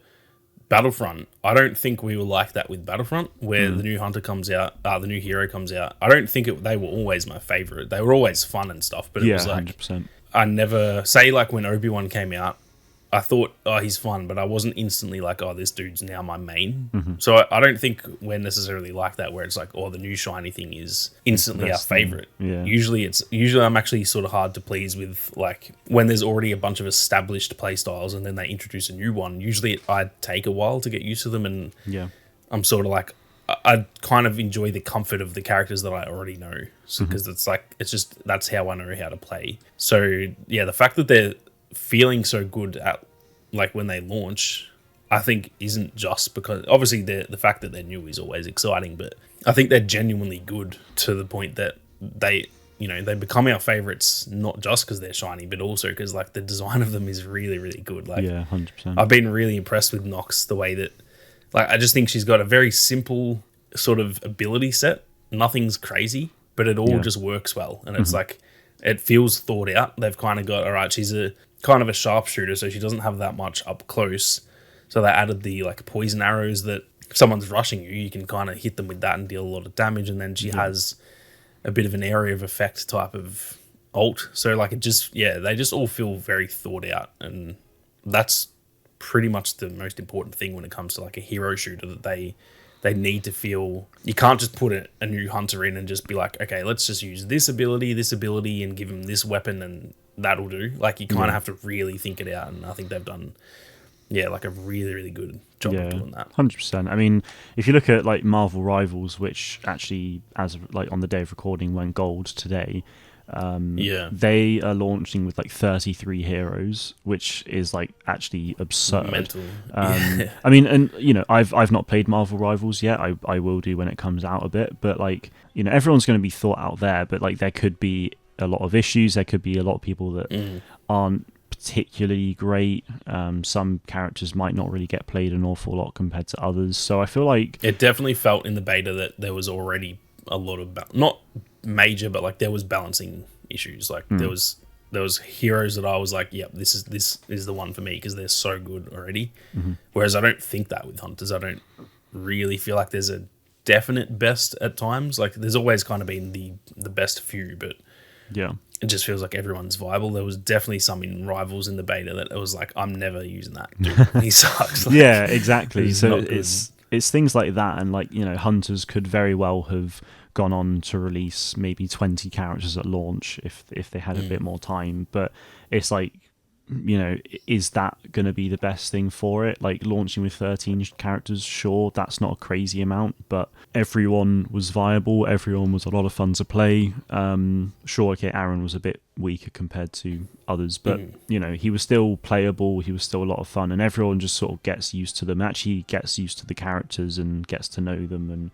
Battlefront, I don't think we were like that with Battlefront, where the new hunter comes out, the new hero comes out. I don't think they were always my favorite. They were always fun and stuff, but it was like 100%. I never say, like, when Obi-Wan came out, I thought, oh, he's fun, but I wasn't instantly like, oh, this dude's now my main. So I don't think we're necessarily like that, where it's like, oh, the new shiny thing is instantly our favorite. Yeah. Usually I'm actually sort of hard to please with, like, when there's already a bunch of established play styles and then they introduce a new one. Usually I'd take a while to get used to them, and I'm sort of like, I kind of enjoy the comfort of the characters that I already know, because it's like, it's just, that's how I know how to play. So yeah, the fact that they're feeling so good at, like, when they launch, I think isn't just because, obviously the fact that they're new is always exciting, but I think they're genuinely good to the point that they become our favorites, not just because they're shiny, but also because, like, the design of them is really, really good. Like, 100%. I've been really impressed with Nox, the way that, like, I just think she's got a very simple sort of ability set. Nothing's crazy, but it all just works well, and it's like, it feels thought out. They've kind of got, all right, she's a kind of a sharpshooter, so she doesn't have that much up close. So they added the, like, poison arrows that if someone's rushing you, you can kind of hit them with that and deal a lot of damage. And then she has a bit of an area of effect type of ult. So like it just, they just all feel very thought out. And that's pretty much the most important thing when it comes to like a hero shooter, that they need to feel, you can't just put a new hunter in and just be like, okay, let's just use this ability and give him this weapon and that'll do. Like you kind of have to really think it out. And I think they've done like a really, really good job of doing that. 100%. I mean, if you look at like Marvel Rivals, which actually, as like on the day of recording, went gold today, they are launching with like 33 heroes, which is like actually absurd. Mental. I mean, and you know, I've not played Marvel Rivals yet. I will do when it comes out a bit, but like, you know, everyone's going to be thought out there, but like there could be a lot of issues. There could be a lot of people that aren't particularly great. Some characters might not really get played an awful lot compared to others. So I feel like it definitely felt in the beta that there was already a lot of not major, but like there was balancing issues. Like there was heroes that I was like, yep, this is the one for me because they're so good already. Whereas I don't think that with hunters. I don't really feel like there's a definite best at times. Like there's always kind of been the best few, but it just feels like everyone's viable. There was definitely some in Rivals in the beta that it was like, I'm never using that dude. He sucks. Like, yeah, exactly. So it's things like that, and like, you know, hunters could very well have gone on to release maybe 20 characters at launch if they had a bit more time. But it's like, you know, is that going to be the best thing for it? Like launching with 13 characters, sure, that's not a crazy amount, but everyone was viable. Everyone was a lot of fun to play. Sure, okay, Aaron was a bit weaker compared to others, but you know, he was still playable. He was still a lot of fun, and everyone just sort of gets used to them. Actually, gets used to the characters and gets to know them and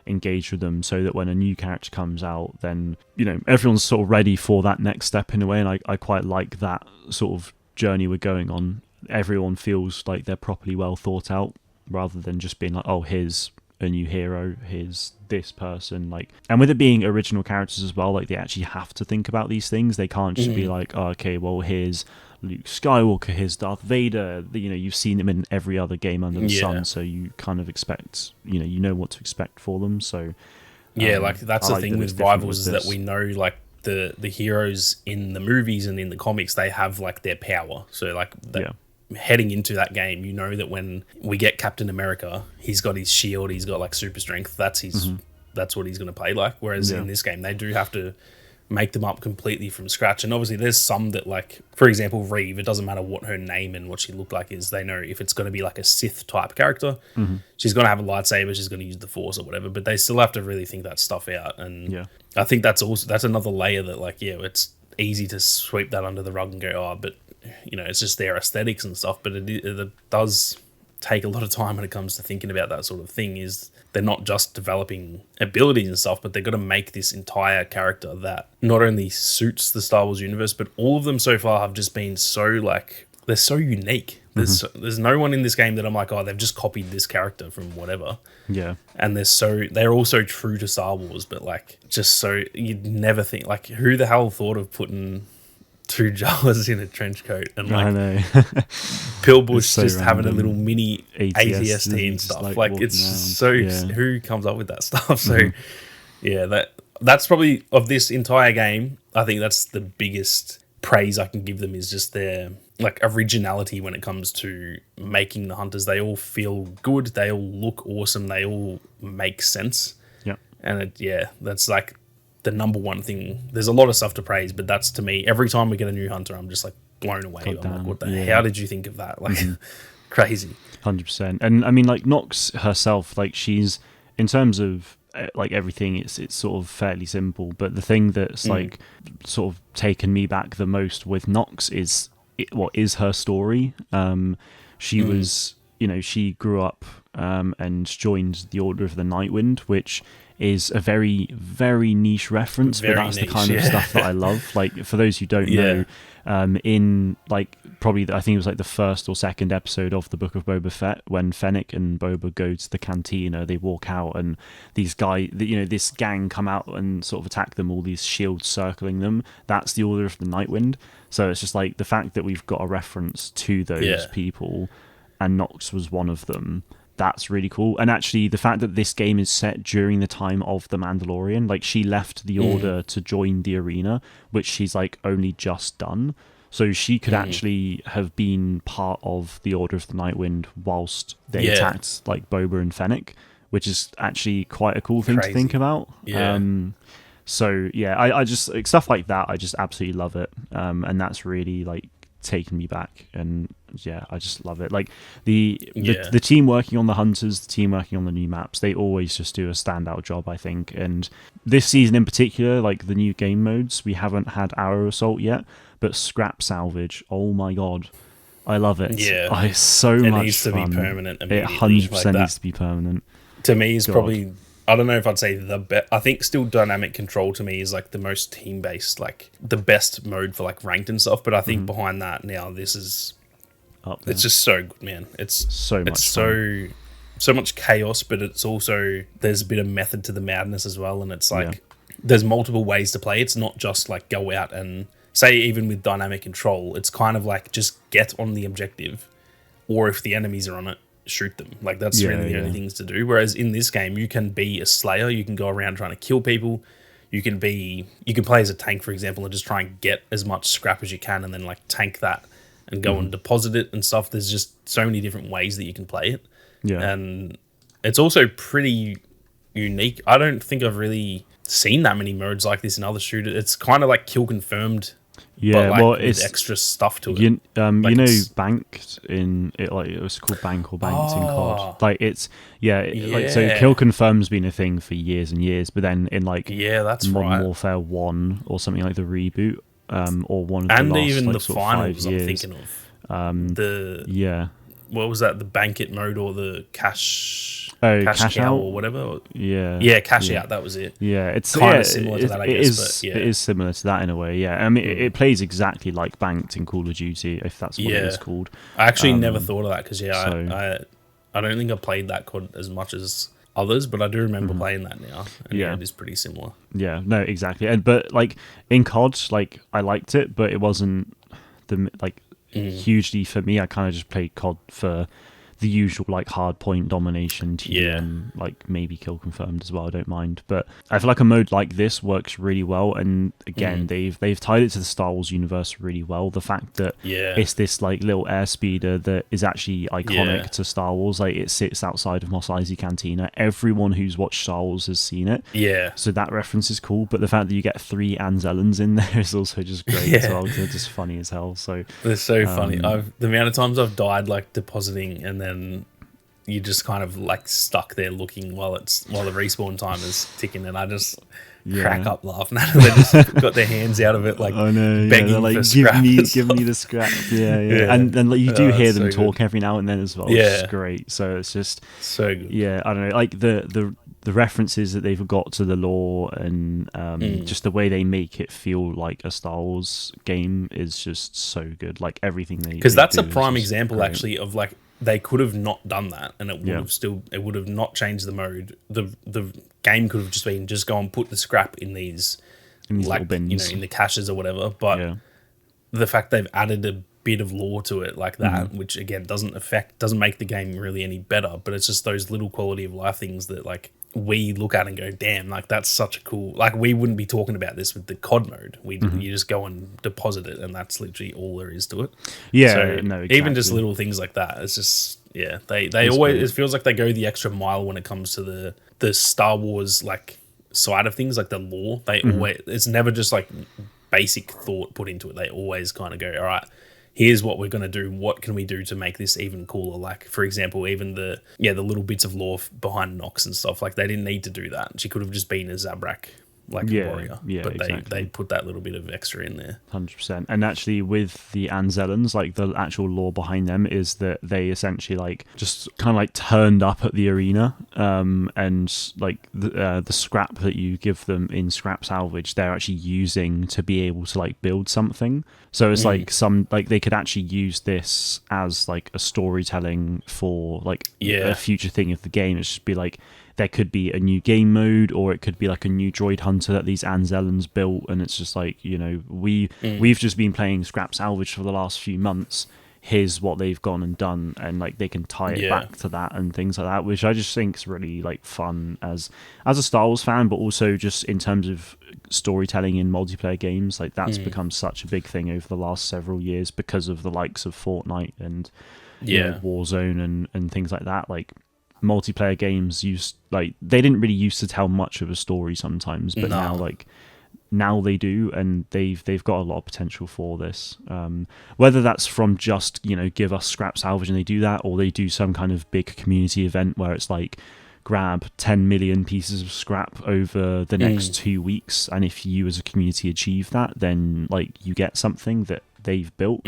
engage with them, so that when a new character comes out, then, you know, everyone's sort of ready for that next step in a way. And I quite like that sort of journey we're going on. Everyone feels like they're properly well thought out, rather than just being like, oh, here's a new hero, here's this person. Like, and with it being original characters as well, like they actually have to think about these things. They can't just be like, oh, okay, well, here's Luke Skywalker, here's Darth Vader. You know, you've seen him in every other game under the sun, so you kind of expect, you know what to expect for them. So like that's the thing with Rivals, is that we know like the heroes in the movies and in the comics, they have like their power. So like heading into that game, you know that when we get Captain America, he's got his shield, he's got like super strength. That's his that's what he's going to play like. Whereas in this game, they do have to make them up completely from scratch. And obviously there's some that, like, for example, Reeve, it doesn't matter what her name and what she looked like is, they know if it's going to be like a Sith type character, she's going to have a lightsaber, she's going to use the Force or whatever, but they still have to really think that stuff out. And I think that's another layer that, like, it's easy to sweep that under the rug and go, oh, but, you know, it's just their aesthetics and stuff. But it does take a lot of time when it comes to thinking about that sort of thing. Is they're not just developing abilities and stuff, but they've got to make this entire character that not only suits the Star Wars universe, but all of them so far have just been so, like, they're so unique. There's no one in this game that I'm like, oh, they've just copied this character from whatever. Yeah. And they're all so true to Star Wars, but like, just so you'd never think, like, who the hell thought of putting two Jawas in a trench coat and like, I know. Pillbush so just random. having a little mini ATST and stuff. Like it's so who comes up with that stuff? So that's probably, of this entire game, I think that's the biggest praise I can give them, is just their like originality when it comes to making the hunters. They all feel good, they all look awesome, they all make sense. Yeah. And that's like the number one thing. There's a lot of stuff to praise, but that's, to me, every time we get a new hunter, I'm just like blown away. I'm like, what the how did you think of that? Like crazy. 100%. And I mean, like, Nox herself, like, she's, in terms of like everything, it's sort of fairly simple, but the thing that's like sort of taken me back the most with Nox is what is her story. She was, you know, she grew up and joined the Order of the Nightwind, which is a very, very niche reference, but that's niche, the kind of stuff that I love. Like, for those who don't know, in like probably I think it was like the first or second episode of the Book of Boba Fett, when Fennec and Boba go to the cantina, they walk out and these guys, you know, this gang come out and sort of attack them, all these shields circling them. That's the Order of the Nightwind. So it's just like the fact that we've got a reference to those people, and Nox was one of them. that's really cool. And actually, the fact that this game is set during the time of The Mandalorian, like she left the Order to join the arena, which she's like only just done. So she could actually have been part of the Order of the Nightwind whilst they attacked like Boba and Fennec, which is actually quite a cool thing to think about. Yeah. So yeah, I just like, stuff like that. I just absolutely love it, and that's really like taken me back. And yeah, I just love it. Like the team working on the hunters, the team working on the new maps, they always just do a standout job, I think. And this season in particular, like the new game modes, we haven't had Arrow Assault yet, but Scrap Salvage, oh my god, I love it. Yeah, it's so much fun. It needs to be permanent. It 100% needs to be permanent. To me, is probably, I don't know if I'd say the best. I think still Dynamic Control to me is like the most team based, like the best mode for like ranked and stuff. But I think behind that now, this is it's just so good, man. It's so much fun. So much chaos, but it's also there's a bit of method to the madness as well, and it's like there's multiple ways to play. It's not just like go out and say, even with Dynamic Control, it's kind of like just get on the objective, or if the enemies are on it, shoot them. Like that's really the only things to do. Whereas in this game, you can be a slayer. You can go around trying to kill people. You can play as a tank, for example, and just try and get as much scrap as you can, and then like tank that and go and deposit it and stuff. There's just so many different ways that you can play it. Yeah, and it's also pretty unique. I don't think I've really seen that many modes like this in other shooters. It's kind of like kill confirmed. Yeah, but well, it's extra stuff to it. You know, Banked in it, like it was called Bank or Banked in COD. Like it's like so. Kill confirm's been a thing for years and years, but then in like that's Modern Warfare 1 or something like the reboot, or one of the and last, even like, the sort of finals. 5 years. I'm thinking of what was that? The Bank It mode or the cash out or whatever. Cash out. That was it. Yeah, it's kind of similar to that, I guess. It is similar to that in a way. Yeah, I mean, it plays exactly like Banked in Call of Duty, if that's what it is called. I actually never thought of that because I don't think I played that COD as much as others, but I do remember playing that now. And it is pretty similar. Yeah, no, exactly. But like in COD, like I liked it, but it wasn't hugely for me. I kind of just played COD for the usual like hard point domination team, like maybe kill confirmed as well. I don't mind, but I feel like a mode like this works really well. And again, they've tied it to the Star Wars universe really well. The fact that it's this like little airspeeder that is actually iconic to Star Wars. Like it sits outside of Mos Eisley Cantina. Everyone who's watched Star Wars has seen it. Yeah. So that reference is cool. But the fact that you get 3 Anzellans in there is also just great as well. They're just funny as hell. So they're so funny. The amount of times I've died like depositing and then you just kind of like stuck there looking while the respawn time is ticking, and I just crack up laughing at them. They just got their hands out of it, like begging like, for scrap. Give me the scrap. Yeah. And then like, you do hear them talk every now and then as well. Yeah, which is great. So it's just so good. Yeah, I don't know, like the references that they've got to the lore and just the way they make it feel like a Star Wars game is just so good. Like everything because that's a prime example actually of like. They could have not done that, and it would have not changed the mode. The game could have just been go and put the scrap in these like little bins, in the caches or whatever. But the fact they've added a bit of lore to it like that, which again doesn't make the game really any better, but it's just those little quality of life things that like we look at and go, damn, like that's such a cool, like we wouldn't be talking about this with the COD mode. You just go and deposit it, and that's literally all there is to it. Yeah, so even just little things like that, it's just they always, it feels like they go the extra mile when it comes to the Star Wars like side of things, like the lore. They always, it's never just like basic thought put into it. They always kind of go, all right, here's what we're going to do. What can we do to make this even cooler? Like, for example, even the little bits of lore behind Nox and stuff. Like, they didn't need to do that. She could have just been a Zabrak, like a warrior. Yeah, but they put that little bit of extra in there. 100%. And actually, with the Anzellans, like, the actual lore behind them is that they essentially, like, just kind of, like, turned up at the arena, and, like, the scrap that you give them in scrap salvage, they're actually using to be able to, like, build something. So it's like they could actually use this as like a storytelling for like a future thing of the game. It's just be like, there could be a new game mode, or it could be like a new droid hunter that these Anzellans built. And it's just like, we've just been playing scrap salvage for the last few months. here's what they've gone and done, and like they can tie it back to that and things like that, which I just think is really like fun as a Star Wars fan, but also just in terms of storytelling in multiplayer games. Like that's become such a big thing over the last several years because of the likes of Fortnite and Warzone and things like that. Like multiplayer games they didn't really used to tell much of a story sometimes, but now they do, and they've got a lot of potential for this. Whether that's from just give us scrap salvage and they do that, or they do some kind of big community event where it's like grab 10 million pieces of scrap over the next 2 weeks, and if you as a community achieve that, then like you get something that they've built.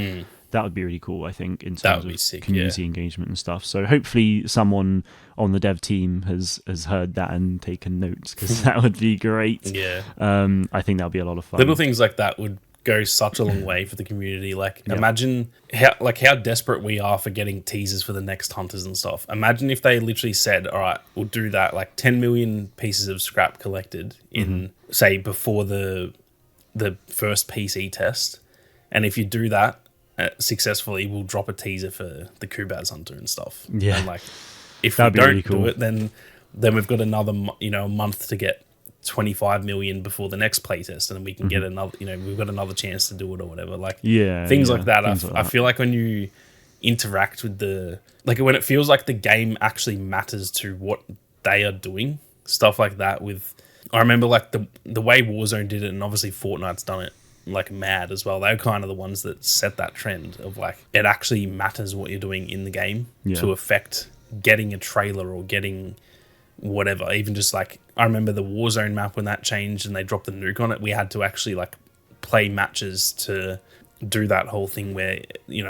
That would be really cool, I think, in terms of sick, community engagement and stuff. So hopefully someone on the dev team has heard that and taken notes, because that would be great. Yeah. I think that would be a lot of fun. Little things like that would go such a long way for the community. Like imagine how desperate we are for getting teasers for the next hunters and stuff. Imagine if they literally said, all right, we'll do that, like 10 million pieces of scrap collected in, say, before the first PC test. And if you do that, successfully, we'll drop a teaser for the Kubaz Hunter and stuff. Yeah, and like if we don't do it, then we've got another a month to get 25 million before the next playtest, and then we can get another. We've got another chance to do it or whatever. Like things like that. I feel like when you interact with when it feels like the game actually matters to what they are doing, stuff like that. I remember like the way Warzone did it, and obviously Fortnite's done it like mad as well. They're kind of the ones that set that trend of like it actually matters what you're doing in the game to affect getting a trailer or getting whatever. Even just like I remember the Warzone map when that changed and they dropped the nuke on it, we had to actually like play matches to do that whole thing where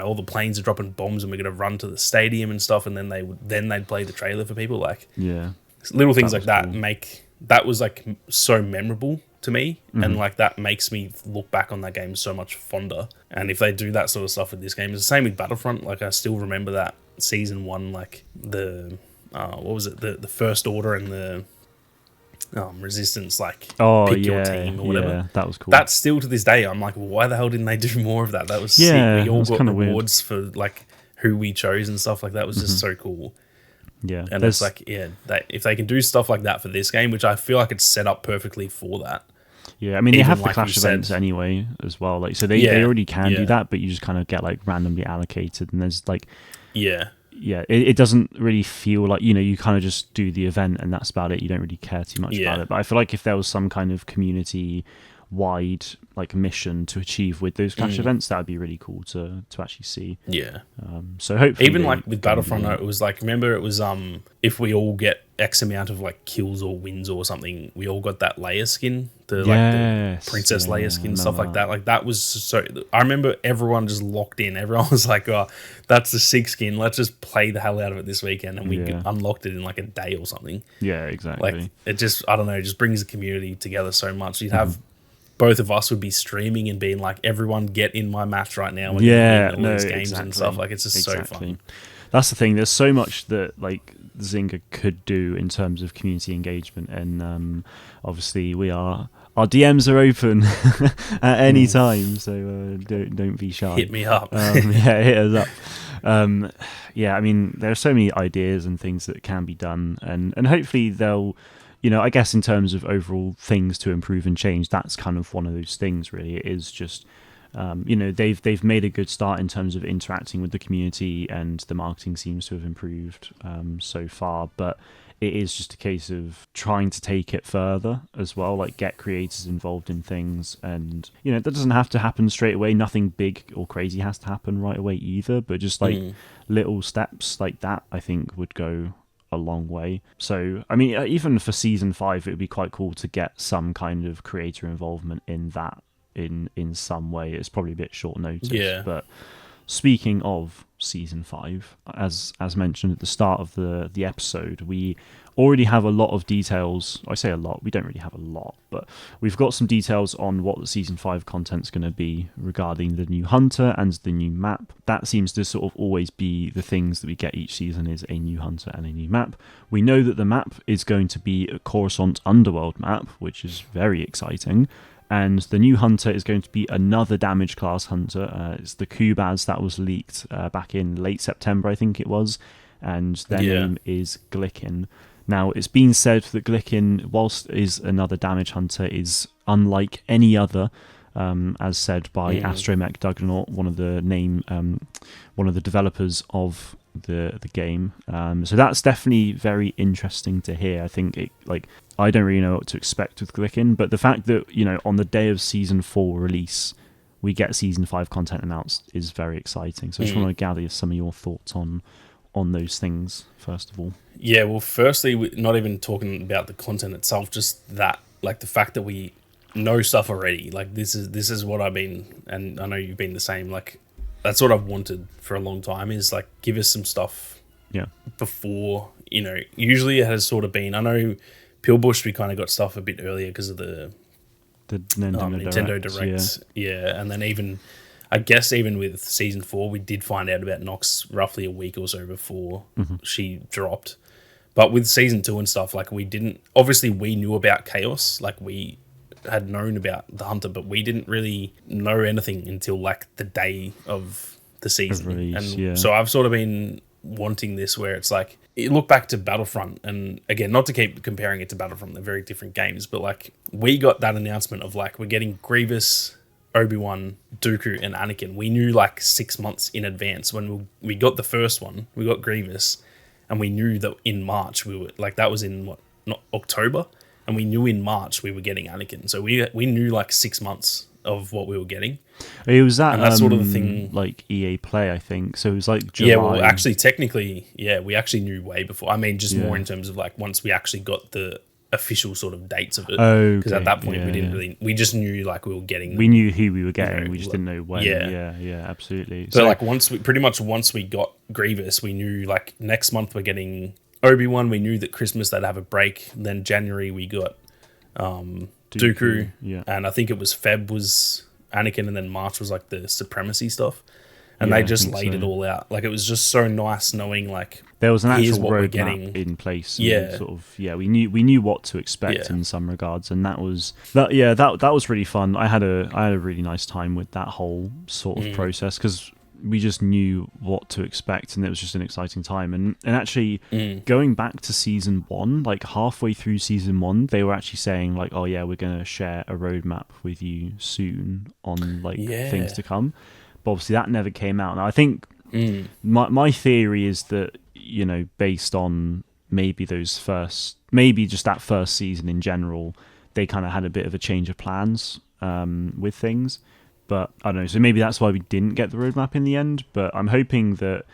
all the planes are dropping bombs and we're going to run to the stadium and stuff, and then they'd play the trailer for people. Like little things like that cool. That was like so memorable to me, and like that makes me look back on that game so much fonder. And if they do that sort of stuff with this game, it's the same with Battlefront. Like I still remember that season 1, like the what was it, the First Order and the Resistance, like pick your team or whatever. Yeah, that was cool. That's still to this day, I'm like, why the hell didn't they do more of that? That was sick. We all got rewards for like who we chose and stuff like that. Was just so cool. Yeah, and it's like if they can do stuff like that for this game, which I feel like it's set up perfectly for that. Yeah, I mean, they have the Clash events anyway as well. Like, so they already can do that, but you just kind of get like randomly allocated, and there's like it doesn't really feel like you kind of just do the event and that's about it. You don't really care too much about it. But I feel like if there was some kind of community wide like mission to achieve with those Clash events, that would be really cool to actually see. So hopefully even like with Battlefront, it was like, remember it was if we all get X amount of like kills or wins or something, we all got that Leia skin, the Princess Leia skin, stuff like that. Like that was so, I remember everyone just locked in. Everyone was like, oh, that's the 6 skin, let's just play the hell out of it this weekend, and we unlocked it in like a day or something. Yeah, exactly. Like it just, I don't know, it just brings the community together so much. You'd have both of us would be streaming and being like, everyone get in my match right now. And all these games and stuff. Like, it's just so fun. That's the thing. There's so much that like Zynga could do in terms of community engagement, and obviously our DMs are open at any time, so don't be shy. Hit me up. Hit us up. I mean, there are so many ideas and things that can be done, and hopefully they'll. I guess in terms of overall things to improve and change, that's kind of one of those things, really. It is just, they've made a good start in terms of interacting with the community, and the marketing seems to have improved so far. But it is just a case of trying to take it further as well, like get creators involved in things. And, that doesn't have to happen straight away. Nothing big or crazy has to happen right away either. But just like little steps like that, I think would go a long way. So I mean, even for season 5, it would be quite cool to get some kind of creator involvement in that in some way. It's probably a bit short notice, but speaking of season 5, as mentioned at the start of the episode, we already have a lot of details. I say a lot, we don't really have a lot, but we've got some details on what the season 5 content's going to be regarding the new hunter and the new map. That seems to sort of always be the things that we get each season, is a new hunter and a new map. We know that the map is going to be a Coruscant Underworld map, which is very exciting. And the new hunter is going to be another damage class hunter. It's the Kubaz that was leaked back in late September, I think it was. And their name is Glicken. Now, it's been said that Glicken, whilst is another damage hunter, is unlike any other, as said by Astromech Duggernaut, one of the developers of the game. So that's definitely very interesting to hear. I think I don't really know what to expect with Glicken, but the fact that, on the day of Season 4 release, we get Season 5 content announced is very exciting. So I just want to gather some of your thoughts on those things, first of all. Yeah, well, firstly, we're not even talking about the content itself, just that, like, the fact that we know stuff already. Like, this is what I've been, and I know you've been the same, like, that's what I've wanted for a long time, is, like, give us some stuff before, usually it has sort of been, I know Pillbush, we kind of got stuff a bit earlier because of the Nintendo Direct. Yeah, and then even with Season 4, we did find out about Nox roughly a week or so before she dropped. But with Season 2 and stuff, like, we knew about Chaos, like, we had known about the Hunter, but we didn't really know anything until, like, the day of the season. Release, so I've sort of been wanting this where it's like, you look back to Battlefront, and again, not to keep comparing it to Battlefront, they're very different games, but, like, we got that announcement of, like, we're getting Grievous, Obi-Wan, Dooku, and Anakin. We knew, like, 6 months in advance when we got the first one. We got Grievous, and we knew that in March we were, like, that was in not October, and we knew in March we were getting Anakin. So we knew, like, 6 months of what we were getting. It was that, and that's sort of the thing, like EA Play, I think. So it was like July. Yeah, well, actually, technically, we actually knew way before. I mean, just more in terms of, like, once we actually got the official sort of dates of it, because at that point we just knew, like, we were getting, we knew who we were getting, we just didn't know when. Absolutely. So, like, once we got Grievous, we knew, like, next month we're getting Obi-Wan. We knew that Christmas they'd have a break, then January we got Dooku, and I think it was Feb was Anakin, and then March was, like, the Supremacy stuff. And they just laid it all out. Like, it was just so nice knowing, like, there was an actual roadmap in place. We knew what to expect in some regards, and that was really fun. I had a really nice time with that whole sort of process, because we just knew what to expect, and it was just an exciting time. And actually, going back to Season 1, like, halfway through Season 1, they were actually saying, like, oh yeah, we're going to share a roadmap with you soon on, like, things to come. But obviously that never came out. Now, I think my theory is that, based on maybe just that first season in general, they kind of had a bit of a change of plans with things. But I don't know. So maybe that's why we didn't get the roadmap in the end. But I'm hoping that,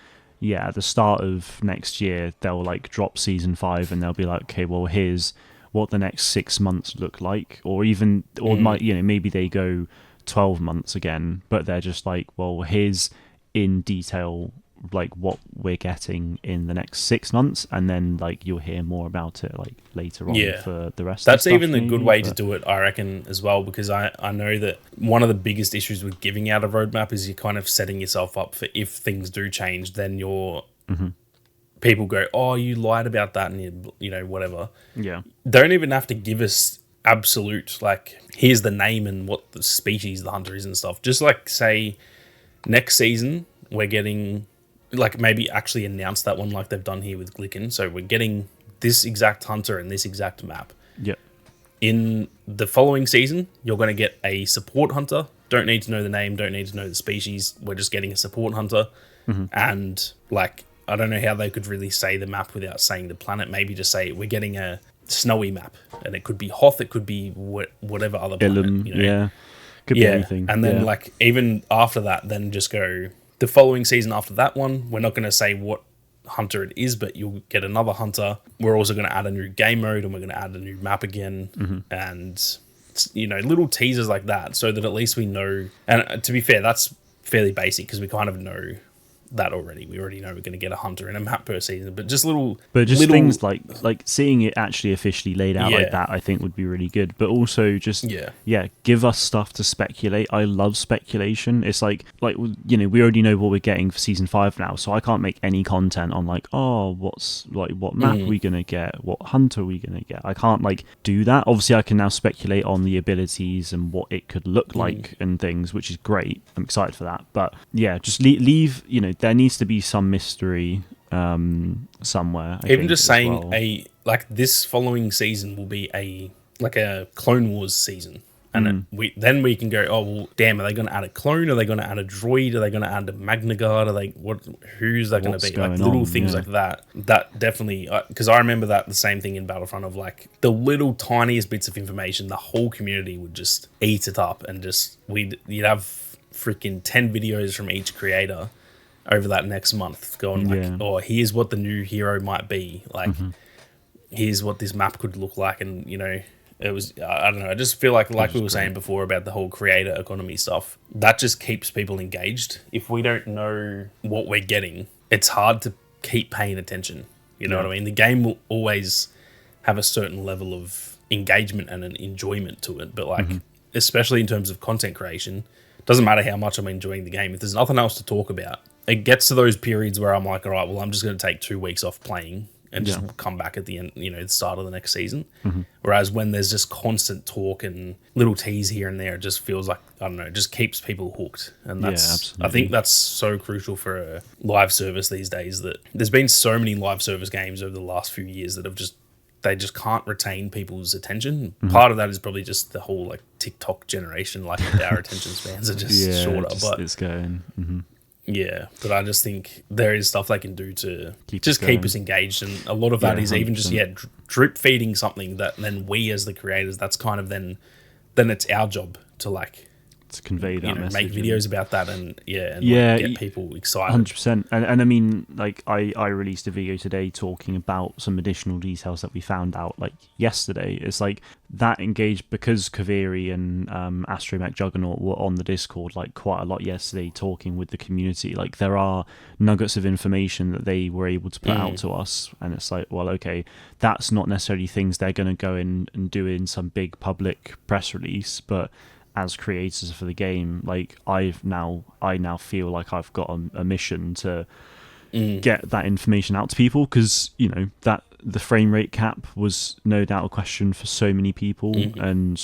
at the start of next year, they'll, like, drop Season 5 and they'll be like, okay, well, here's what the next 6 months look like. Or maybe they go 12 months again, but they're just like, well, here's in detail, like, what we're getting in the next 6 months, and then, like, you'll hear more about it, like, later on for the rest. That's of the even the good way to do it, I reckon, as well, because I know that one of the biggest issues with giving out a roadmap is you're kind of setting yourself up for, if things do change, then your people go, oh, you lied about that, and whatever. Don't even have to give us absolute, like, here's the name and what the species the hunter is and stuff. Just, like, say next season we're getting, like, maybe actually announce that one like they've done here with Glicken. So we're getting this exact hunter and this exact map. In the following season, you're going to get a support hunter. Don't need to know the name, don't need to know the species. We're just getting a support hunter. And, like, I don't know how they could really say the map without saying the planet. Maybe just say we're getting a snowy map, and it could be Hoth, it could be whatever other planet, could be anything. And then like, even after that, then just go the following season after that one, we're not going to say what hunter it is, but you'll get another hunter. We're also going to add a new game mode, and we're going to add a new map again, and little teasers like that, so that at least we know. And to be fair, that's fairly basic, because we kind of know that already. We already know we're going to get a hunter and a map per season, but just things like seeing it actually officially laid out like that, I think would be really good. But also just give us stuff to speculate. I love speculation. It's like we already know what we're getting for season 5 now, so I can't make any content on what map we gonna get, what hunter we gonna get. I can't do that. Obviously, I can now speculate on the abilities and what it could look like and things, which is great. I'm excited for that. But yeah, just leave. There needs to be some mystery somewhere. Even just saying this following season will be a Clone Wars season. And then we can go, oh, well, damn, are they going to add a clone? Are they going to add a droid? Are they going to add a Magna Guard? Who's that going to be? Little things like that. That definitely, because I remember the same thing in Battlefront of the little tiniest bits of information, the whole community would just eat it up, and you'd have freaking 10 videos from each creator over that next month going oh, here's what the new hero might be. Here's what this map could look like. And, it was, I don't know, I just feel like we were saying before about the whole creator economy stuff, that just keeps people engaged. If we don't know what we're getting, it's hard to keep paying attention. You know what I mean? The game will always have a certain level of engagement and an enjoyment to it. But especially in terms of content creation, it doesn't matter how much I'm enjoying the game. If there's nothing else to talk about, it gets to those periods where I'm like, all right, well, I'm just going to take 2 weeks off playing and just come back at the end, the start of the next season. Whereas when there's just constant talk and little tease here and there, it just feels like, I don't know, it just keeps people hooked. And that's, I think that's so crucial for a live service these days, that there's been so many live service games over the last few years that they just can't retain people's attention. Part of that is probably just the whole TikTok generation, our attention spans are just shorter. But it's going. Yeah, but I just think there is stuff they can do to keep us engaged, and a lot of that is 100%. Even just drip feeding something that then we as the creators, that's kind of then it's our job to convey that message, make videos about that, and get people excited. 100%. And I mean, I released a video today talking about some additional details that we found out yesterday. It's that engaged, because Kaveri and Astromech Juggernaut were on the Discord quite a lot yesterday, talking with the community. There are nuggets of information that they were able to put out to us, and it's well, okay, that's not necessarily things they're going to go in and do in some big public press release, but as creators for the game, I now feel like I've got a mission to get that information out to people, because that the frame rate cap was no doubt a question for so many people, and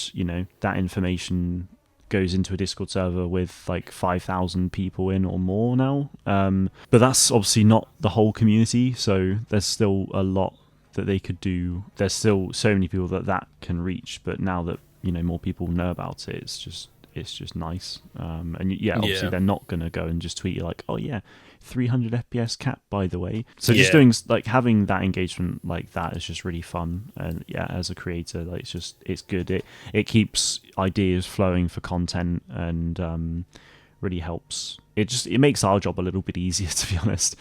that information goes into a Discord server with 5,000 people in or more now, but that's obviously not the whole community, so there's still a lot that they could do. There's still so many people that can reach, but now that more people know about it, it's just nice. And obviously they're not going to go and just tweet you 300 FPS cap, by the way. So just doing having that engagement that is just really fun. And as a creator, it's good. It keeps ideas flowing for content, and really helps. It makes our job a little bit easier, to be honest.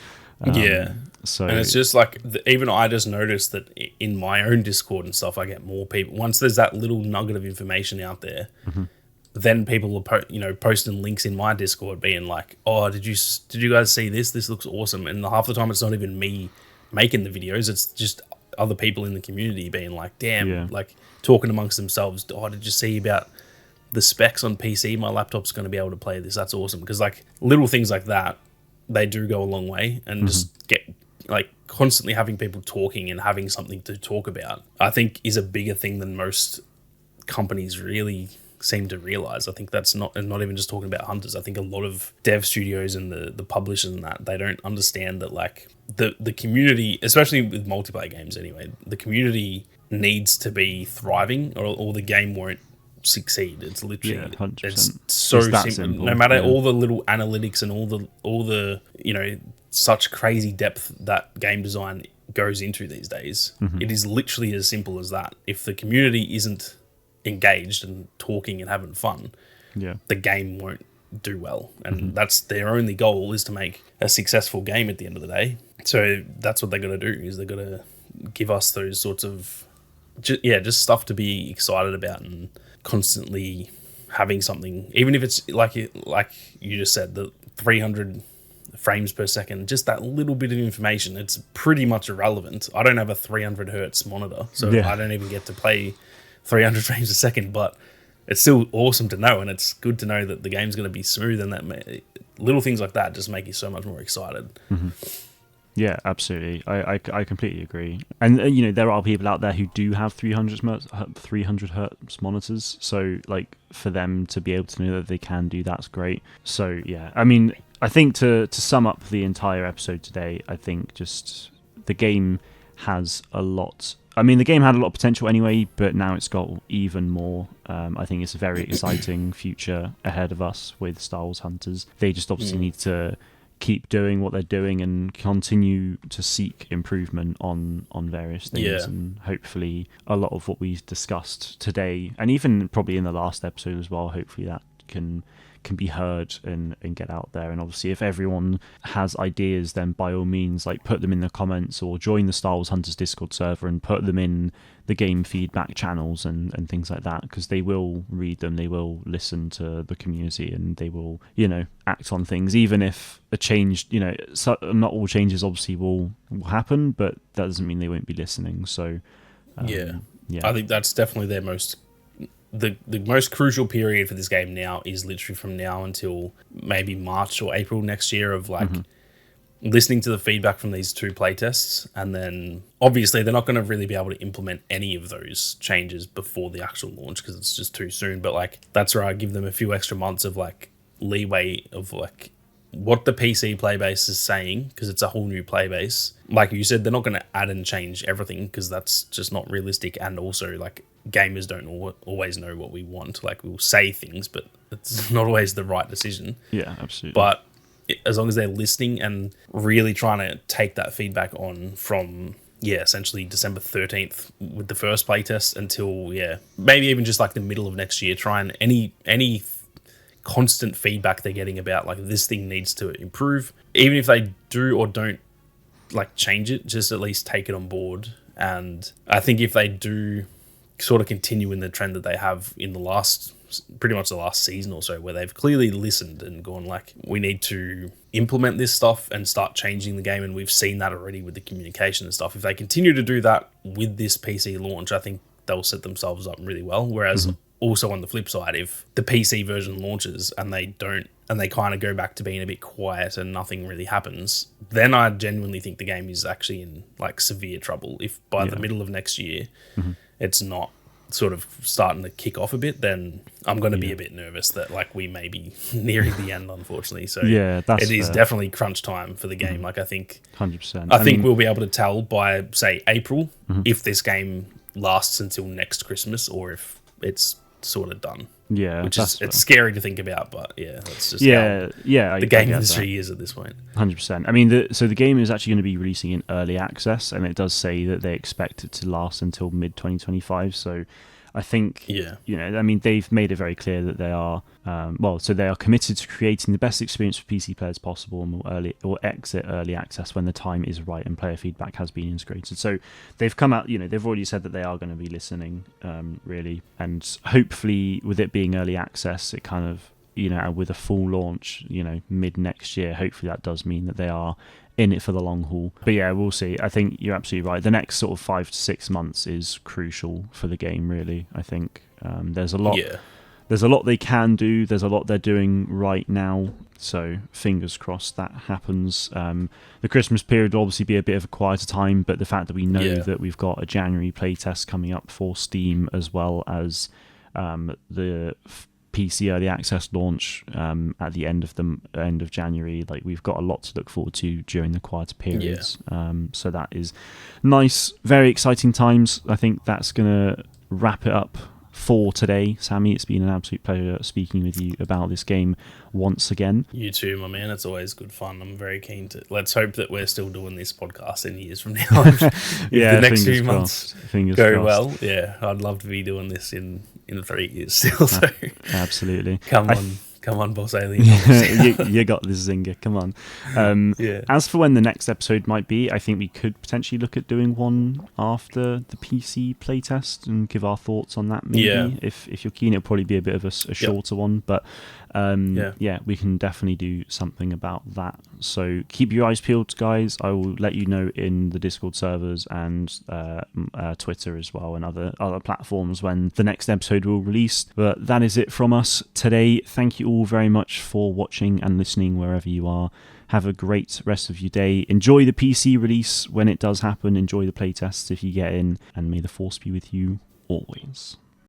So, and it's just even I just noticed that in my own Discord and stuff, I get more people. Once there's that little nugget of information out there, then people will posting links in my Discord, being oh, did you guys see this? This looks awesome. And half the time it's not even me making the videos; it's just other people in the community being damn, talking amongst themselves. Oh, did you see about the specs on PC? My laptop's going to be able to play this. That's awesome. Because little things like that, they do go a long way, and just get constantly having people talking and having something to talk about, I think, is a bigger thing than most companies really seem to realize. I think that's not even just talking about hunters. I think a lot of dev studios and the publishers and that, they don't understand that the community, especially with multiplayer games anyway, the community needs to be thriving, or the game won't succeed. It's literally it's so simple. No matter all the little analytics and all the such crazy depth that game design goes into these days, it is literally as simple as that. If the community isn't engaged and talking and having fun, the game won't do well, and that's their only goal, is to make a successful game at the end of the day. So that's what they got to do, is they got to give us those sorts of just stuff to be excited about, and constantly having something, even if it's like you just said, the 300 frames per second, just that little bit of information, it's pretty much irrelevant. I don't have a 300 hertz monitor, so I don't even get to play 300 frames a second, but it's still awesome to know, and it's good to know that the game's going to be smooth, and that little things like that just make you so much more excited. Mm-hmm. Yeah, absolutely. I completely agree. And there are people out there who do have 300 hertz monitors, so like for them to be able to know that they can do that's great. So yeah, I mean, I think to sum up the entire episode today, I think just the game has a lot. I mean, the game had a lot of potential anyway, but now it's got even more. I think it's a very exciting future ahead of us with Star Wars Hunters. They just obviously need to keep doing what they're doing and continue to seek improvement on various things, and hopefully a lot of what we discussed today, and even probably in the last episode as well, hopefully that can be heard and get out there. And obviously if everyone has ideas, then by all means, like, put them in the comments or join the Star Wars Hunters Discord server and put them in the game feedback channels and things like that, because they will read them, they will listen to the community, and they will act on things, even if a change, not all changes obviously will happen, but that doesn't mean they won't be listening. So I think that's definitely their most the most crucial period for this game now is literally from now until maybe March or April next year of like listening to the feedback from these 2 playtests, and then obviously they're not going to really be able to implement any of those changes before the actual launch because it's just too soon. But like that's where I give them a few extra months of like leeway of like what the PC playbase is saying, because it's a whole new playbase. Like you said, they're not going to add and change everything because that's just not realistic, and also like gamers don't always know what we want. Like we'll say things, but it's not always the right decision. Yeah, absolutely. But as long as they're listening and really trying to take that feedback on from essentially December 13th with the first playtest until maybe even just like the middle of next year, try and any constant feedback they're getting about like this thing needs to improve, even if they do or don't like change it, just at least take it on board. And I think if they do sort of continue in the trend that they have in pretty much the last season or so, where they've clearly listened and gone like, we need to implement this stuff and start changing the game, and we've seen that already with the communication and stuff. If they continue to do that with this PC launch, I think they'll set themselves up really well. Whereas also on the flip side, if the PC version launches and they kind of go back to being a bit quiet and nothing really happens, then I genuinely think the game is actually in like severe trouble. If by the middle of next year it's not sort of starting to kick off a bit, then I'm going to be a bit nervous that like we may be nearing the end, unfortunately. So it is definitely crunch time for the game. Like I think 100%. I think we'll be able to tell by say April if this game lasts until next Christmas or if it's sort of done. Yeah, which is it's scary to think about, but that's just how the game industry is at this point. 100%. I mean, so the game is actually going to be releasing in early access, and it does say that they expect it to last until mid 2025. So I think I mean, they've made it very clear that they are so they are committed to creating the best experience for PC players possible, and will exit early access when the time is right and player feedback has been integrated. So they've come out, they've already said that they are going to be listening, really, and hopefully with it being early access, it kind of with a full launch, mid next year, hopefully that does mean that they are in it for the long haul. But yeah, we'll see. I think you're absolutely right. The next sort of 5 to 6 months is crucial for the game, really. I think there's a lot. There's a lot they can do. There's a lot they're doing right now. So fingers crossed that happens. The Christmas period will obviously be a bit of a quieter time, but the fact that we know that we've got a January playtest coming up for Steam, as well as the PC early access launch at the end of January, like we've got a lot to look forward to during the quieter periods. So that is nice, very exciting times. I think that's gonna wrap it up for today, Sammy. It's been an absolute pleasure speaking with you about this game once again. You too, my man. It's always good fun. I'm very keen to. Let's hope that we're still doing this podcast in years from now. If the next few months go well, I'd love to be doing this in 3 years still. So Absolutely. Come Come on, boss alien. you got this, Zynga. Come on. Yeah. As for when the next episode might be, I think we could potentially look at doing one after the PC playtest and give our thoughts on that. Maybe if you're keen, it'll probably be a bit of a shorter one, but we can definitely do something about that. So keep your eyes peeled, guys. I will let you know in the Discord servers and Twitter as well, and other platforms when the next episode will release. But that is it from us today. Thank you all very much for watching and listening wherever you are. Have a great rest of your day. Enjoy the PC release when it does happen. Enjoy the playtests if you get in, and may the force be with you always.